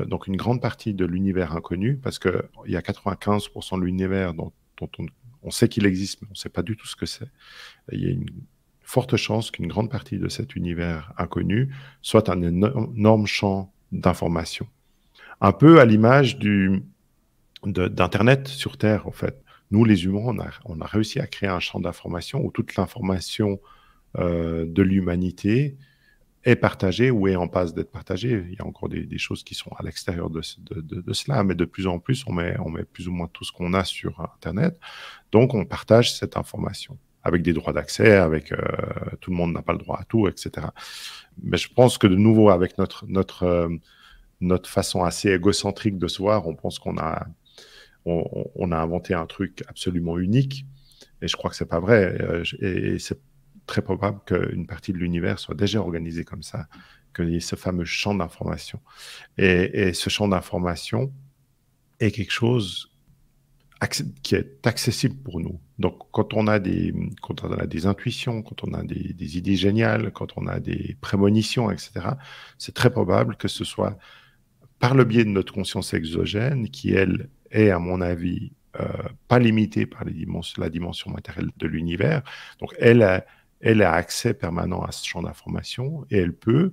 donc une grande partie de l'univers inconnu, parce qu'il y a 95% de l'univers dont on sait qu'il existe, mais on ne sait pas du tout ce que c'est. Il y a une forte chance qu'une grande partie de cet univers inconnu soit un énorme champ d'information. Un peu à l'image d'Internet sur Terre, en fait. Nous, les humains, on a réussi à créer un champ d'information où toute l'information de l'humanité est partagée ou est en passe d'être partagée. Il y a encore des choses qui sont à l'extérieur de cela, mais de plus en plus, on met plus ou moins tout ce qu'on a sur Internet. Donc, on partage cette information avec des droits d'accès, avec tout le monde n'a pas le droit à tout, etc. Mais je pense que de nouveau, avec notre façon assez égocentrique de se voir, on pense qu'on a inventé un truc absolument unique. Et je crois que c'est pas vrai. Et c'est très probable qu'une partie de l'univers soit déjà organisée comme ça, qu'il y ait ce fameux champ d'information. Et ce champ d'information est quelque chose qui est accessible pour nous. Donc, quand on a des intuitions, quand on a des idées géniales, quand on a des prémonitions, etc., c'est très probable que ce soit par le biais de notre conscience exogène, qui, elle, est, à mon avis, pas limitée par la dimension matérielle de l'univers. Donc, elle a accès permanent à ce champ d'information et elle peut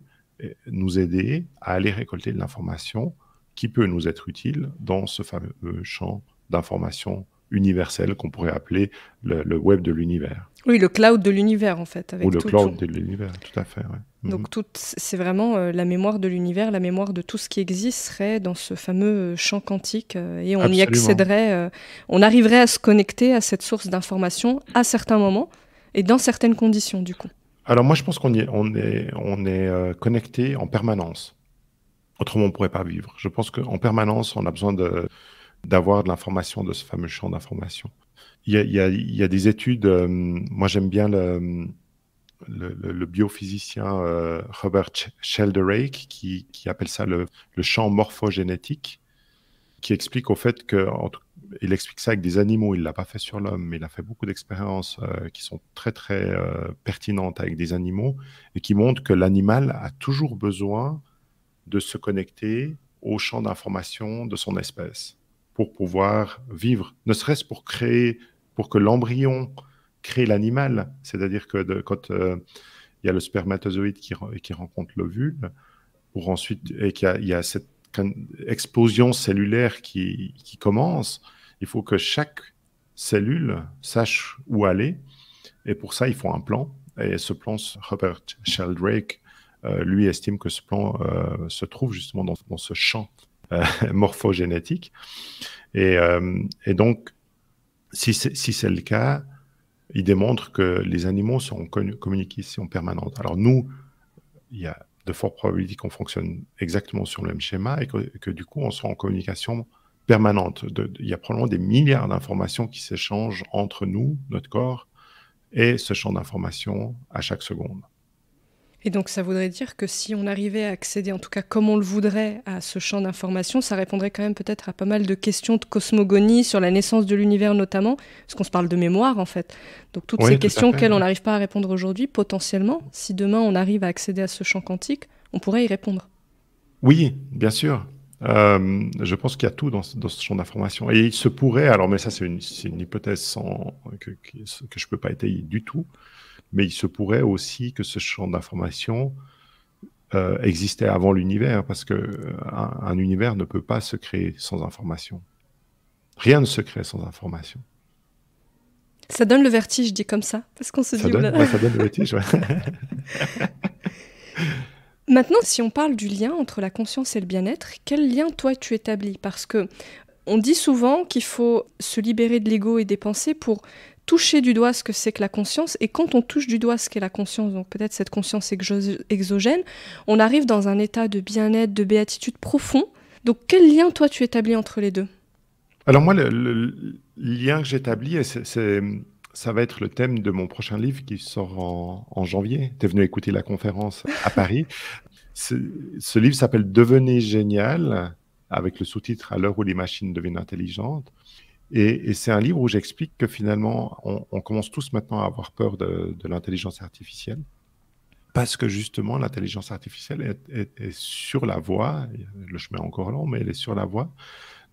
nous aider à aller récolter de l'information qui peut nous être utile dans ce fameux champ d'information universelle qu'on pourrait appeler le web de l'univers. Oui, le cloud de l'univers, en fait. Avec Ou le cloud de l'univers, tout à fait. Ouais. Donc, c'est vraiment la mémoire de l'univers, la mémoire de tout ce qui existe serait dans ce fameux champ quantique et on y accéderait, on arriverait à se connecter à cette source d'information à certains moments et dans certaines conditions, du coup. Alors moi, je pense qu'on est connecté en permanence. Autrement, on ne pourrait pas vivre. Je pense qu'en permanence, on a besoin d'avoir de l'information de ce fameux champ d'information. Il y a des études, moi j'aime bien le biophysicien Robert Sheldrake qui appelle ça le champ morphogénétique, qui explique au fait il explique ça avec des animaux, il ne l'a pas fait sur l'homme, mais il a fait beaucoup d'expériences qui sont très très pertinentes avec des animaux et qui montrent que l'animal a toujours besoin de se connecter au champ d'information de son espèce pour pouvoir vivre, ne serait-ce pour que l'embryon crée l'animal, c'est-à-dire que quand il y a le spermatozoïde qui rencontre l'ovule, pour ensuite, et qu'il y a cette explosion cellulaire qui commence, il faut que chaque cellule sache où aller, et pour ça, il faut un plan, et ce plan, Robert Sheldrake, lui estime que ce plan se trouve justement dans ce champ morphogénétique. Et donc, si c'est le cas, il démontre que les animaux sont en communication permanente. Alors nous, il y a de fortes probabilités qu'on fonctionne exactement sur le même schéma et que du coup, on soit en communication permanente. Il y a probablement des milliards d'informations qui s'échangent entre nous, notre corps, et ce champ d'informations à chaque seconde. Et donc ça voudrait dire que si on arrivait à accéder, en tout cas comme on le voudrait, à ce champ d'information, ça répondrait quand même peut-être à pas mal de questions de cosmogonie sur la naissance de l'univers notamment, parce qu'on se parle de mémoire en fait. Donc toutes ces questions auxquelles on n'arrive pas à répondre aujourd'hui, potentiellement, si demain on arrive à accéder à ce champ quantique, on pourrait y répondre. Oui, bien sûr. Je pense qu'il y a tout dans ce champ d'information. Et il se pourrait, alors mais ça c'est une hypothèse que je ne peux pas étayer du tout, mais il se pourrait aussi que ce champ d'information existait avant l'univers, parce qu'un univers ne peut pas se créer sans information. Rien ne se crée sans information. Ça donne le vertige, dit comme ça, parce qu'on se dit... ça donne le vertige, ouais. Maintenant, si on parle du lien entre la conscience et le bien-être, quel lien, toi, tu établis? Parce que on dit souvent qu'il faut se libérer de l'ego et des pensées pour toucher du doigt ce que c'est que la conscience, et quand on touche du doigt ce qu'est la conscience, donc peut-être cette conscience exogène, on arrive dans un état de bien-être, de béatitude profond. Donc quel lien, toi, tu établis entre les deux? Alors moi, le lien que j'établis, ça va être le thème de mon prochain livre qui sort en janvier. Tu es venu écouter la conférence à Paris. Ce livre s'appelle « Devenez génial » avec le sous-titre « À l'heure où les machines deviennent intelligentes ». Et c'est un livre où j'explique que finalement, on commence tous maintenant à avoir peur de l'intelligence artificielle parce que justement, l'intelligence artificielle est sur la voie, le chemin est encore long, mais elle est sur la voie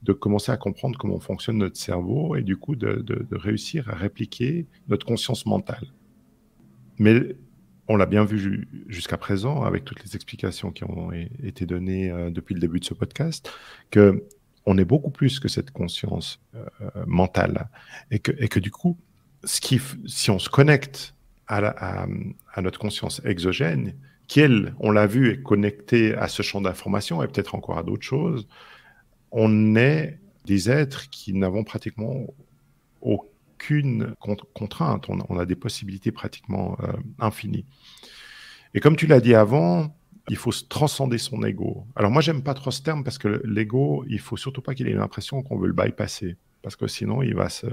de commencer à comprendre comment fonctionne notre cerveau et du coup de réussir à répliquer notre conscience mentale. Mais on l'a bien vu jusqu'à présent avec toutes les explications qui ont été données depuis le début de ce podcast, qu'on est beaucoup plus que cette conscience mentale et que du coup, si on se connecte à notre conscience exogène, qui elle, on l'a vu, est connectée à ce champ d'information et peut-être encore à d'autres choses, on est des êtres qui n'avons pratiquement aucune contrainte. On a des possibilités pratiquement infinies. Et comme tu l'as dit avant, il faut se transcender son ego. Alors moi, j'aime pas trop ce terme parce que l'ego, il faut surtout pas qu'il ait l'impression qu'on veut le bypasser. Parce que sinon, il va se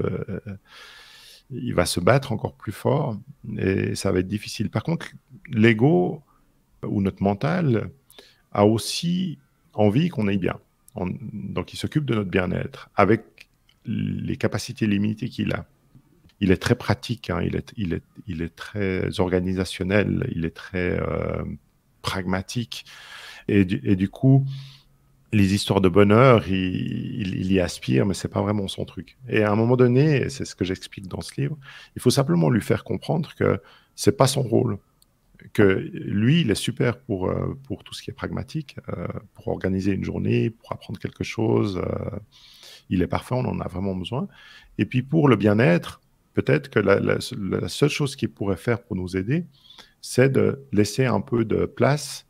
battre encore plus fort et ça va être difficile. Par contre, l'ego ou notre mental a aussi envie qu'on aille bien. Donc, il s'occupe de notre bien-être avec les capacités limitées qu'il a. Il est très pratique, hein, il est très organisationnel, il est très pragmatique. Et du coup, les histoires de bonheur, il y aspire, mais ce n'est pas vraiment son truc. Et à un moment donné, et c'est ce que j'explique dans ce livre, il faut simplement lui faire comprendre que ce n'est pas son rôle. Que lui, il est super pour tout ce qui est pragmatique, pour organiser une journée, pour apprendre quelque chose. Il est parfait, on en a vraiment besoin. Et puis pour le bien-être, peut-être que la seule chose qu'il pourrait faire pour nous aider, c'est de laisser un peu de place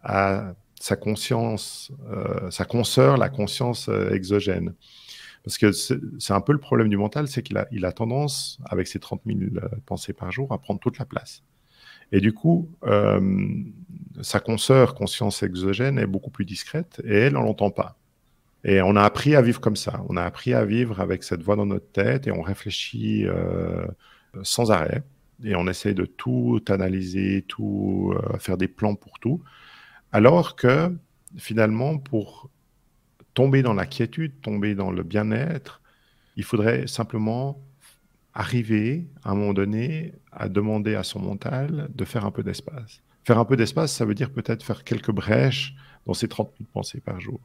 à sa conscience, sa consoeur, la conscience exogène. Parce que c'est un peu le problème du mental, c'est qu'il a tendance, avec ses 30 000 pensées par jour, à prendre toute la place. Et du coup, sa consoeur, conscience exogène, est beaucoup plus discrète et elle, on l'entend pas. Et on a appris à vivre comme ça. On a appris à vivre avec cette voix dans notre tête et on réfléchit sans arrêt. Et on essaie de tout analyser, tout faire des plans pour tout. Alors que finalement, pour tomber dans la quiétude, tomber dans le bien-être, il faudrait simplement arriver, à un moment donné, à demander à son mental de faire un peu d'espace. Faire un peu d'espace, ça veut dire peut-être faire quelques brèches dans ses 30 000 pensées par jour.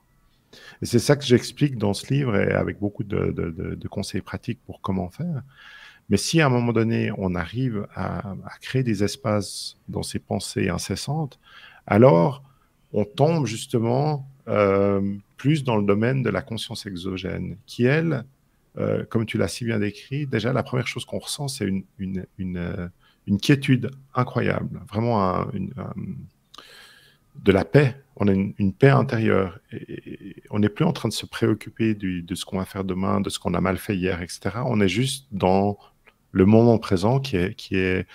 Et c'est ça que j'explique dans ce livre et avec beaucoup de conseils pratiques pour comment faire. Mais si à un moment donné, on arrive à créer des espaces dans ses pensées incessantes, alors on tombe justement plus dans le domaine de la conscience exogène, qui, elle, comme tu l'as si bien décrit, déjà la première chose qu'on ressent, c'est une quiétude incroyable, vraiment de la paix. On a une paix intérieure. Et on n'est plus en train de se préoccuper de ce qu'on va faire demain, de ce qu'on a mal fait hier, etc. On est juste dans le moment présent qui est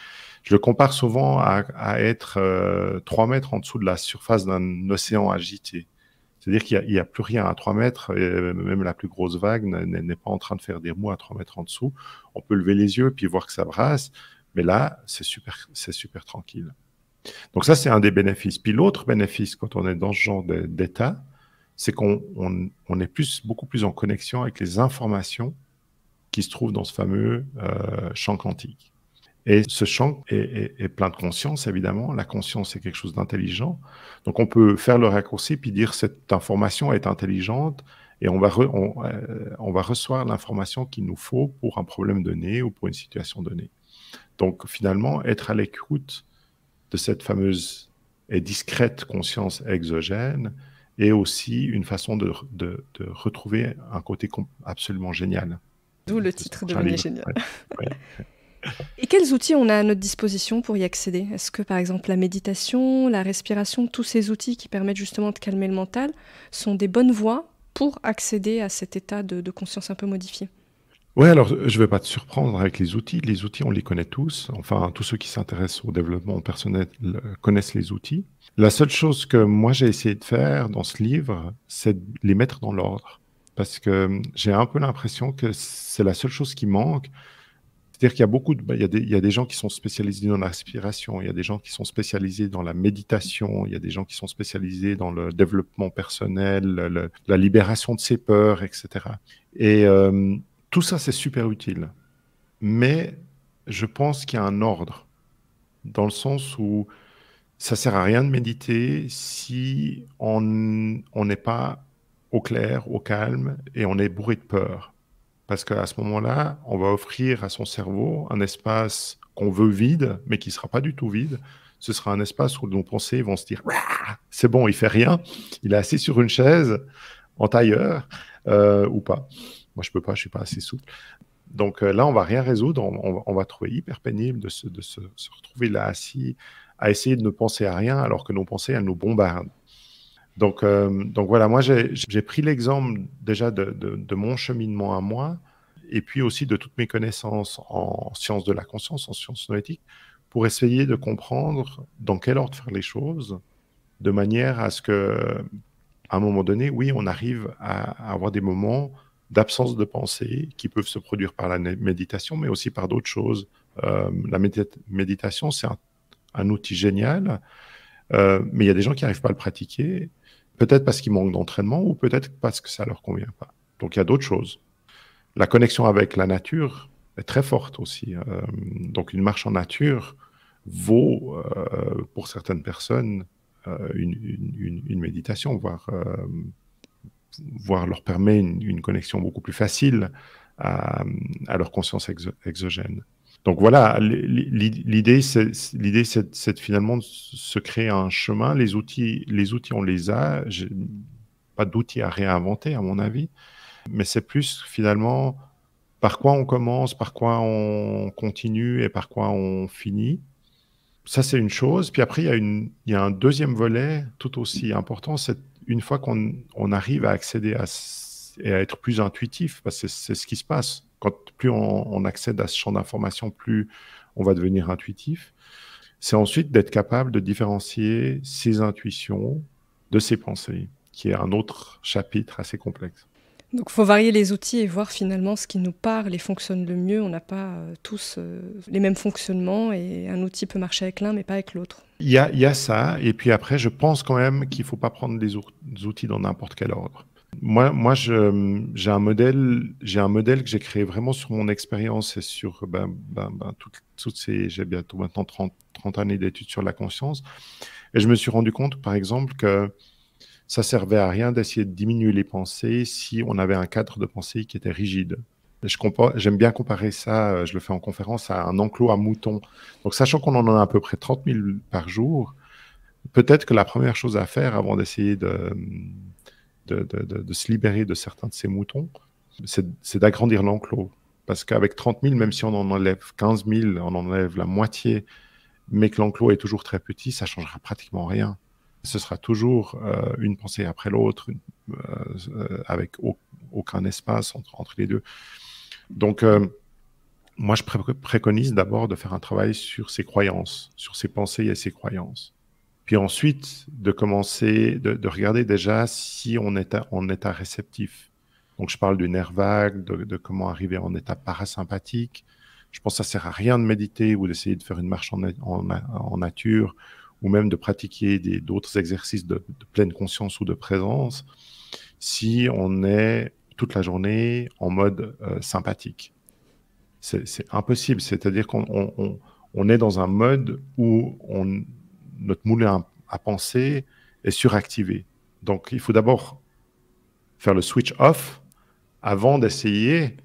je le compare souvent à être 3 mètres en dessous de la surface d'un océan agité. C'est-à-dire qu'il n'y a plus rien à 3 mètres, et même la plus grosse vague n'est pas en train de faire des remous à 3 mètres en dessous. On peut lever les yeux et puis voir que ça brasse, mais là, c'est super tranquille. Donc ça, c'est un des bénéfices. Puis l'autre bénéfice, quand on est dans ce genre d'état, c'est qu'on est beaucoup plus en connexion avec les informations qui se trouvent dans ce fameux champ quantique. Et ce champ est plein de conscience, évidemment. La conscience est quelque chose d'intelligent. Donc, on peut faire le raccourci puis dire cette information est intelligente et on va recevoir l'information qu'il nous faut pour un problème donné ou pour une situation donnée. Donc, finalement, être à l'écoute de cette fameuse et discrète conscience exogène est aussi une façon de retrouver un côté absolument génial. D'où le titre Devenez génial. Ouais. Et quels outils on a à notre disposition pour y accéder? Est-ce que, par exemple, la méditation, la respiration, tous ces outils qui permettent justement de calmer le mental sont des bonnes voies pour accéder à cet état de conscience un peu modifié? Oui, alors je ne vais pas te surprendre avec les outils. Les outils, on les connaît tous. Enfin, tous ceux qui s'intéressent au développement personnel connaissent les outils. La seule chose que moi, j'ai essayé de faire dans ce livre, c'est de les mettre dans l'ordre. Parce que j'ai un peu l'impression que c'est la seule chose qui manque. C'est-à-dire qu'il y a il y a des gens qui sont spécialisés dans la respiration, il y a des gens qui sont spécialisés dans la méditation, il y a des gens qui sont spécialisés dans le développement personnel, la libération de ses peurs, etc. Et tout ça, c'est super utile. Mais je pense qu'il y a un ordre, dans le sens où ça sert à rien de méditer si on n'est pas au clair, au calme, et on est bourré de peur. Parce qu'à ce moment-là, on va offrir à son cerveau un espace qu'on veut vide, mais qui ne sera pas du tout vide. Ce sera un espace où nos pensées vont se dire « c'est bon, il fait rien, il est assis sur une chaise, en tailleur, ou pas. » Moi, je peux pas, je suis pas assez souple. Donc là, on va rien résoudre, on va trouver hyper pénible de se retrouver là assis, à essayer de ne penser à rien, alors que nos pensées, elles nous bombardent. Donc voilà, moi, j'ai pris l'exemple déjà de mon cheminement à moi, et puis aussi de toutes mes connaissances en sciences de la conscience, en sciences noétiques, pour essayer de comprendre dans quel ordre faire les choses, de manière à ce que, à un moment donné, oui, on arrive à avoir des moments d'absence de pensée qui peuvent se produire par la méditation, mais aussi par d'autres choses. La méditation, c'est un outil génial, mais il y a des gens qui n'arrivent pas à le pratiquer, peut-être parce qu'ils manquent d'entraînement ou peut-être parce que ça ne leur convient pas. Donc, il y a d'autres choses. La connexion avec la nature est très forte aussi. Donc, une marche en nature vaut, pour certaines personnes, une méditation, voire leur permet une connexion beaucoup plus facile à leur conscience exogène. Donc voilà, l'idée, c'est finalement de se créer un chemin. Les outils, on les a. Pas d'outils à réinventer, à mon avis. Mais c'est plus finalement par quoi on commence, par quoi on continue et par quoi on finit. Ça, c'est une chose. Puis après, il y a un deuxième volet tout aussi important. C'est une fois qu'on arrive à accéder et à être plus intuitif, parce que c'est ce qui se passe. Plus on accède à ce champ d'information, plus on va devenir intuitif. C'est ensuite d'être capable de différencier ses intuitions de ses pensées, qui est un autre chapitre assez complexe. Donc il faut varier les outils et voir finalement ce qui nous parle et fonctionne le mieux. On n'a pas tous les mêmes fonctionnements et un outil peut marcher avec l'un mais pas avec l'autre. Il y a ça, et puis après, je pense quand même qu'il ne faut pas prendre les outils dans n'importe quel ordre. Moi j'ai un modèle que j'ai créé vraiment sur mon expérience et sur toutes ces... J'ai bientôt maintenant 30 années d'études sur la conscience, et je me suis rendu compte, par exemple, que ça servait à rien d'essayer de diminuer les pensées si on avait un cadre de pensée qui était rigide. J'aime bien comparer ça, je le fais en conférence, à un enclos à moutons. Donc, sachant qu'on en a à peu près 30 000 par jour, peut-être que la première chose à faire avant d'essayer de se libérer de certains de ces moutons, c'est d'agrandir l'enclos. Parce qu'avec 30 000, même si on en enlève 15 000, on en enlève la moitié, mais que l'enclos est toujours très petit, ça ne changera pratiquement rien. Ce sera toujours une pensée après l'autre, avec aucun espace entre les deux. Donc, moi, je préconise d'abord de faire un travail sur ses croyances, sur ses pensées et ses croyances. Puis ensuite, de commencer, de regarder déjà si on est en état réceptif. Donc, je parle du nerf vague, de comment arriver en état parasympathique. Je pense que ça ne sert à rien de méditer ou d'essayer de faire une marche en nature, ou même de pratiquer d'autres exercices de pleine conscience ou de présence, si on est toute la journée en mode sympathique. C'est impossible, c'est-à-dire qu'on est dans un mode où notre moulin à penser est suractivé. Donc, il faut d'abord faire le switch off avant d'essayer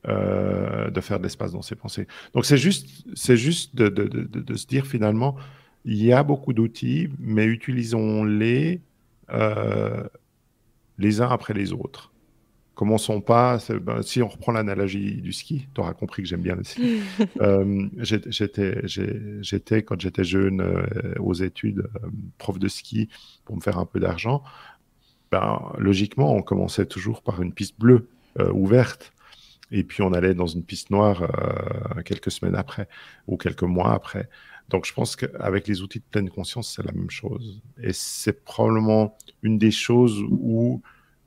de faire de l'espace dans ses pensées. Donc, c'est juste de se dire finalement, il y a beaucoup d'outils, mais utilisons-les les uns après les autres. Commençons pas... si on reprend l'analogie du ski, tu auras compris que j'aime bien le ski. J'étais, quand j'étais jeune, aux études, prof de ski pour me faire un peu d'argent. Logiquement, on commençait toujours par une piste bleue ouverte. Et puis, on allait dans une piste noire quelques semaines après ou quelques mois après. Donc, je pense qu'avec les outils de pleine conscience, c'est la même chose. Et c'est probablement une des choses où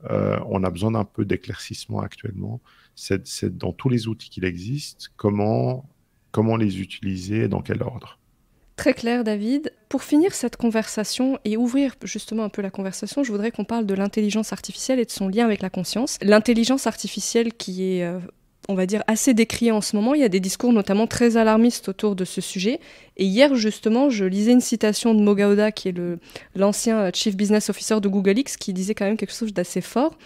on a besoin d'un peu d'éclaircissement actuellement. C'est dans tous les outils qu'il existe, comment les utiliser et dans quel ordre. Très clair, David. Pour finir cette conversation et ouvrir justement un peu la conversation, je voudrais qu'on parle de l'intelligence artificielle et de son lien avec la conscience. L'intelligence artificielle qui est, on va dire, assez décriée en ce moment. Il y a des discours notamment très alarmistes autour de ce sujet. Et hier, justement, je lisais une citation de Mo Gauda, qui est l'ancien Chief Business Officer de Google X, qui disait quand même quelque chose d'assez fort.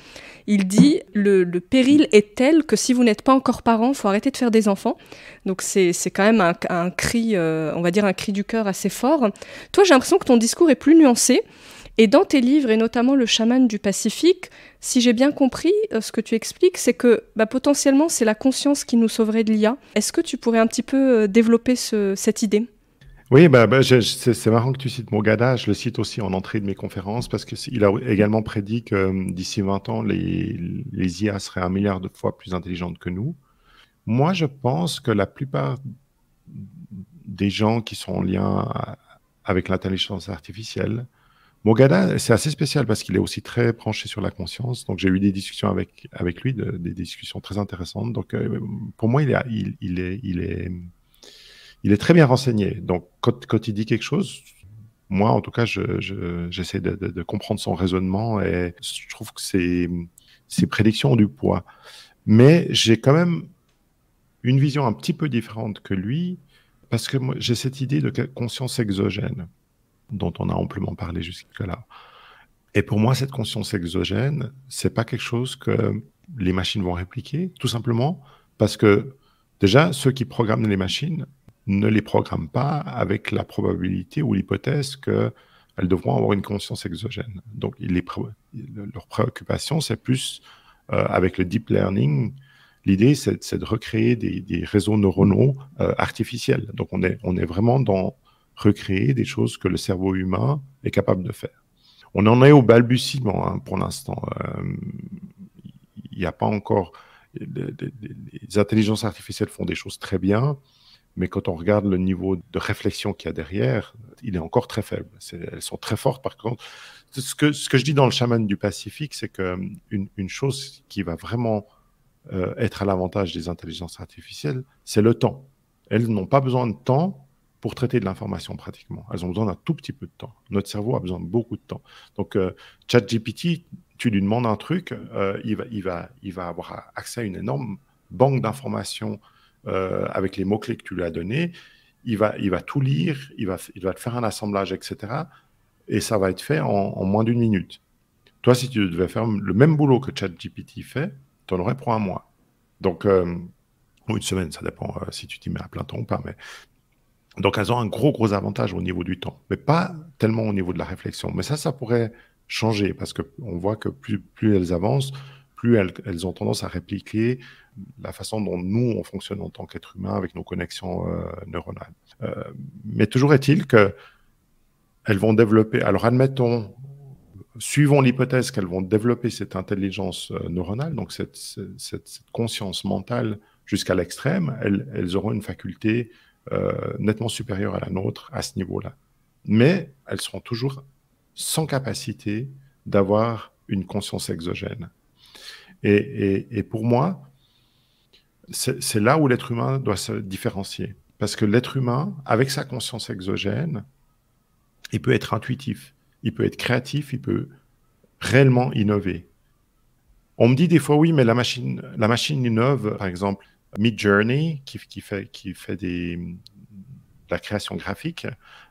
Il dit le péril est tel que si vous n'êtes pas encore parent, il faut arrêter de faire des enfants. Donc c'est quand même un cri, on va dire un cri du cœur assez fort. Toi, j'ai l'impression que ton discours est plus nuancé. Et dans tes livres, et notamment Le chaman du Pacifique, si j'ai bien compris, ce que tu expliques, c'est que potentiellement, c'est la conscience qui nous sauverait de l'IA. Est-ce que tu pourrais un petit peu développer cette idée ? Oui, c'est marrant que tu cites Mo Gauda. Je le cite aussi en entrée de mes conférences parce qu'il a également prédit que d'ici 20 ans, les IA seraient 1 milliard de fois plus intelligentes que nous. Moi, je pense que la plupart des gens qui sont en lien avec l'intelligence artificielle, Mo Gauda, c'est assez spécial parce qu'il est aussi très branché sur la conscience. Donc, j'ai eu des discussions avec lui, des discussions très intéressantes. Donc, pour moi, il est très bien renseigné. Donc, quand il dit quelque chose, moi, en tout cas, j'essaie de comprendre son raisonnement et je trouve que ses prédictions ont du poids. Mais j'ai quand même une vision un petit peu différente que lui parce que moi, j'ai cette idée de conscience exogène dont on a amplement parlé jusque-là. Et pour moi, cette conscience exogène, c'est pas quelque chose que les machines vont répliquer, tout simplement parce que déjà, ceux qui programment les machines ne les programment pas avec la probabilité ou l'hypothèse qu'elles devront avoir une conscience exogène. Donc, leur préoccupation, c'est plus avec le deep learning. L'idée, c'est de recréer des réseaux neuronaux artificiels. Donc, on est vraiment dans recréer des choses que le cerveau humain est capable de faire. On en est au balbutiement pour l'instant. Il n'y a pas encore... Les intelligences artificielles font des choses très bien, mais quand on regarde le niveau de réflexion qu'il y a derrière, il est encore très faible. Elles sont très fortes, par contre. Ce que je dis dans le chaman du Pacifique, c'est qu'une chose qui va vraiment être à l'avantage des intelligences artificielles, c'est le temps. Elles n'ont pas besoin de temps pour traiter de l'information pratiquement. Elles ont besoin d'un tout petit peu de temps. Notre cerveau a besoin de beaucoup de temps. Donc, ChatGPT, tu lui demandes un truc, il va avoir accès à une énorme banque d'informations avec les mots-clés que tu lui as donnés. Il va tout lire, il va te faire un assemblage, etc. Et ça va être fait en moins d'1 minute. Toi, si tu devais faire le même boulot que ChatGPT fait, tu en aurais pour 1 mois. Donc, ou 1 semaine, ça dépend si tu t'y mets à plein temps ou pas. Mais... Donc, elles ont un gros avantage au niveau du temps, mais pas tellement au niveau de la réflexion. Mais ça pourrait changer parce qu'on voit que plus elles avancent, plus elles ont tendance à répliquer la façon dont nous, on fonctionne en tant qu'être humain avec nos connexions neuronales. Mais toujours est-il qu'elles vont développer... Alors, admettons, suivons l'hypothèse qu'elles vont développer cette intelligence neuronale, donc cette conscience mentale jusqu'à l'extrême, elles auront une faculté nettement supérieure à la nôtre à ce niveau-là. Mais elles seront toujours sans capacité d'avoir une conscience exogène. Et pour moi, c'est là où l'être humain doit se différencier. Parce que l'être humain, avec sa conscience exogène, il peut être intuitif, il peut être créatif, il peut réellement innover. On me dit des fois, oui, mais la machine innove, par exemple, Midjourney, qui fait de la création graphique,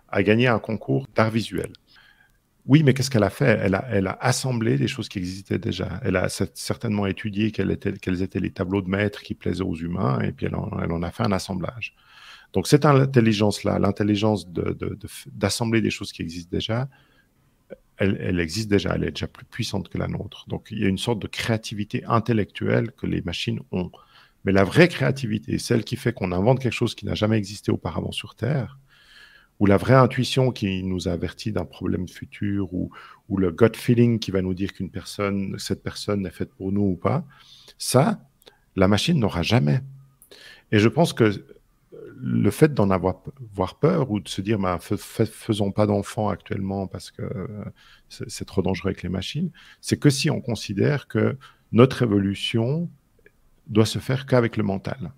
a gagné un concours d'art visuel. Oui, mais qu'est-ce qu'elle a fait ? Elle a assemblé des choses qui existaient déjà. Elle a certainement étudié quels étaient les tableaux de maître qui plaisaient aux humains, et puis elle en a fait un assemblage. Donc cette intelligence-là, l'intelligence d'assembler des choses qui existent déjà, elle existe déjà, elle est déjà plus puissante que la nôtre. Donc il y a une sorte de créativité intellectuelle que les machines ont. Mais la vraie créativité, celle qui fait qu'on invente quelque chose qui n'a jamais existé auparavant sur Terre, ou la vraie intuition qui nous avertit d'un problème futur, ou le gut feeling qui va nous dire cette personne est faite pour nous ou pas, ça, la machine n'aura jamais. Et je pense que le fait d'en avoir peur ou de se dire faisons pas d'enfants actuellement parce que c'est trop dangereux avec les machines, c'est que si on considère que notre évolution doit se faire qu'avec le mental.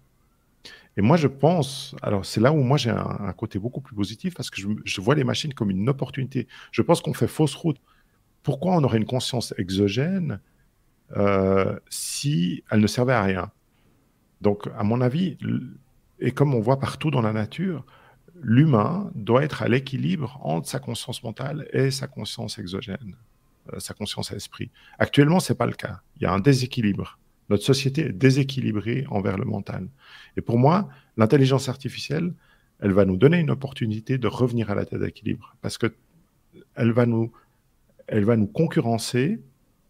Et moi, je pense, alors c'est là où moi j'ai un côté beaucoup plus positif parce que je vois les machines comme une opportunité. Je pense qu'on fait fausse route. Pourquoi on aurait une conscience exogène si elle ne servait à rien? Donc, à mon avis, et comme on voit partout dans la nature, l'humain doit être à l'équilibre entre sa conscience mentale et sa conscience exogène, sa conscience à esprit. Actuellement, ce n'est pas le cas. Il y a un déséquilibre. Notre société est déséquilibrée envers le mental. Et pour moi, l'intelligence artificielle, elle va nous donner une opportunité de revenir à la tête d'équilibre parce qu'elle va nous concurrencer.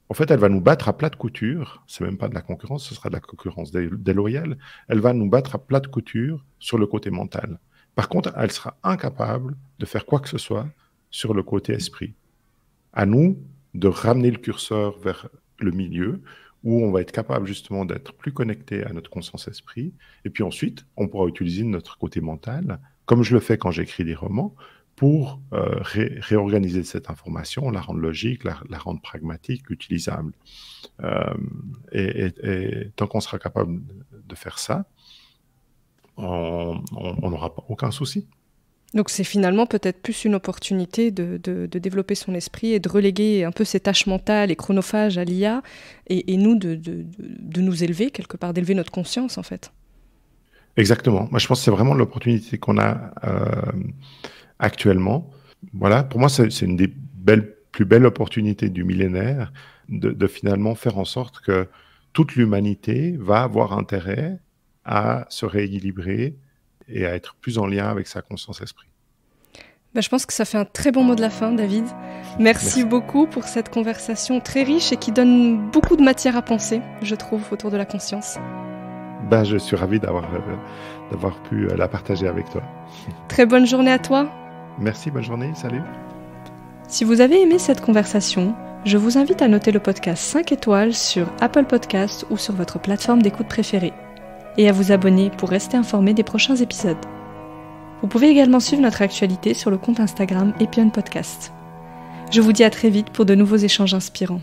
En fait, elle va nous battre à plat de couture. Ce n'est même pas de la concurrence, ce sera de la concurrence déloyale. Elle va nous battre à plat de couture sur le côté mental. Par contre, elle sera incapable de faire quoi que ce soit sur le côté esprit. À nous de ramener le curseur vers le milieu, où on va être capable justement d'être plus connecté à notre conscience esprit. Et puis ensuite, on pourra utiliser notre côté mental, comme je le fais quand j'écris des romans, pour réorganiser cette information, la rendre logique, la rendre pragmatique, utilisable. Et tant qu'on sera capable de faire ça, on n'aura aucun souci. Donc c'est finalement peut-être plus une opportunité de développer son esprit et de reléguer un peu ces tâches mentales et chronophages à l'IA et nous de nous élever quelque part, d'élever notre conscience en fait. Exactement. Moi je pense que c'est vraiment l'opportunité qu'on a actuellement. Voilà, pour moi c'est une des plus belles opportunités du millénaire de finalement faire en sorte que toute l'humanité va avoir intérêt à se rééquilibrer et à être plus en lien avec sa conscience esprit. Je pense que ça fait un très bon mot de la fin, David. Merci beaucoup pour cette conversation très riche et qui donne beaucoup de matière à penser, je trouve, autour de la conscience. Je suis ravi d'avoir pu la partager avec toi. Très bonne journée à toi. Merci, bonne journée, salut. Si vous avez aimé cette conversation, je vous invite à noter le podcast 5 étoiles sur Apple Podcasts ou sur votre plateforme d'écoute préférée. Et à vous abonner pour rester informé des prochains épisodes. Vous pouvez également suivre notre actualité sur le compte Instagram Epion Podcast. Je vous dis à très vite pour de nouveaux échanges inspirants.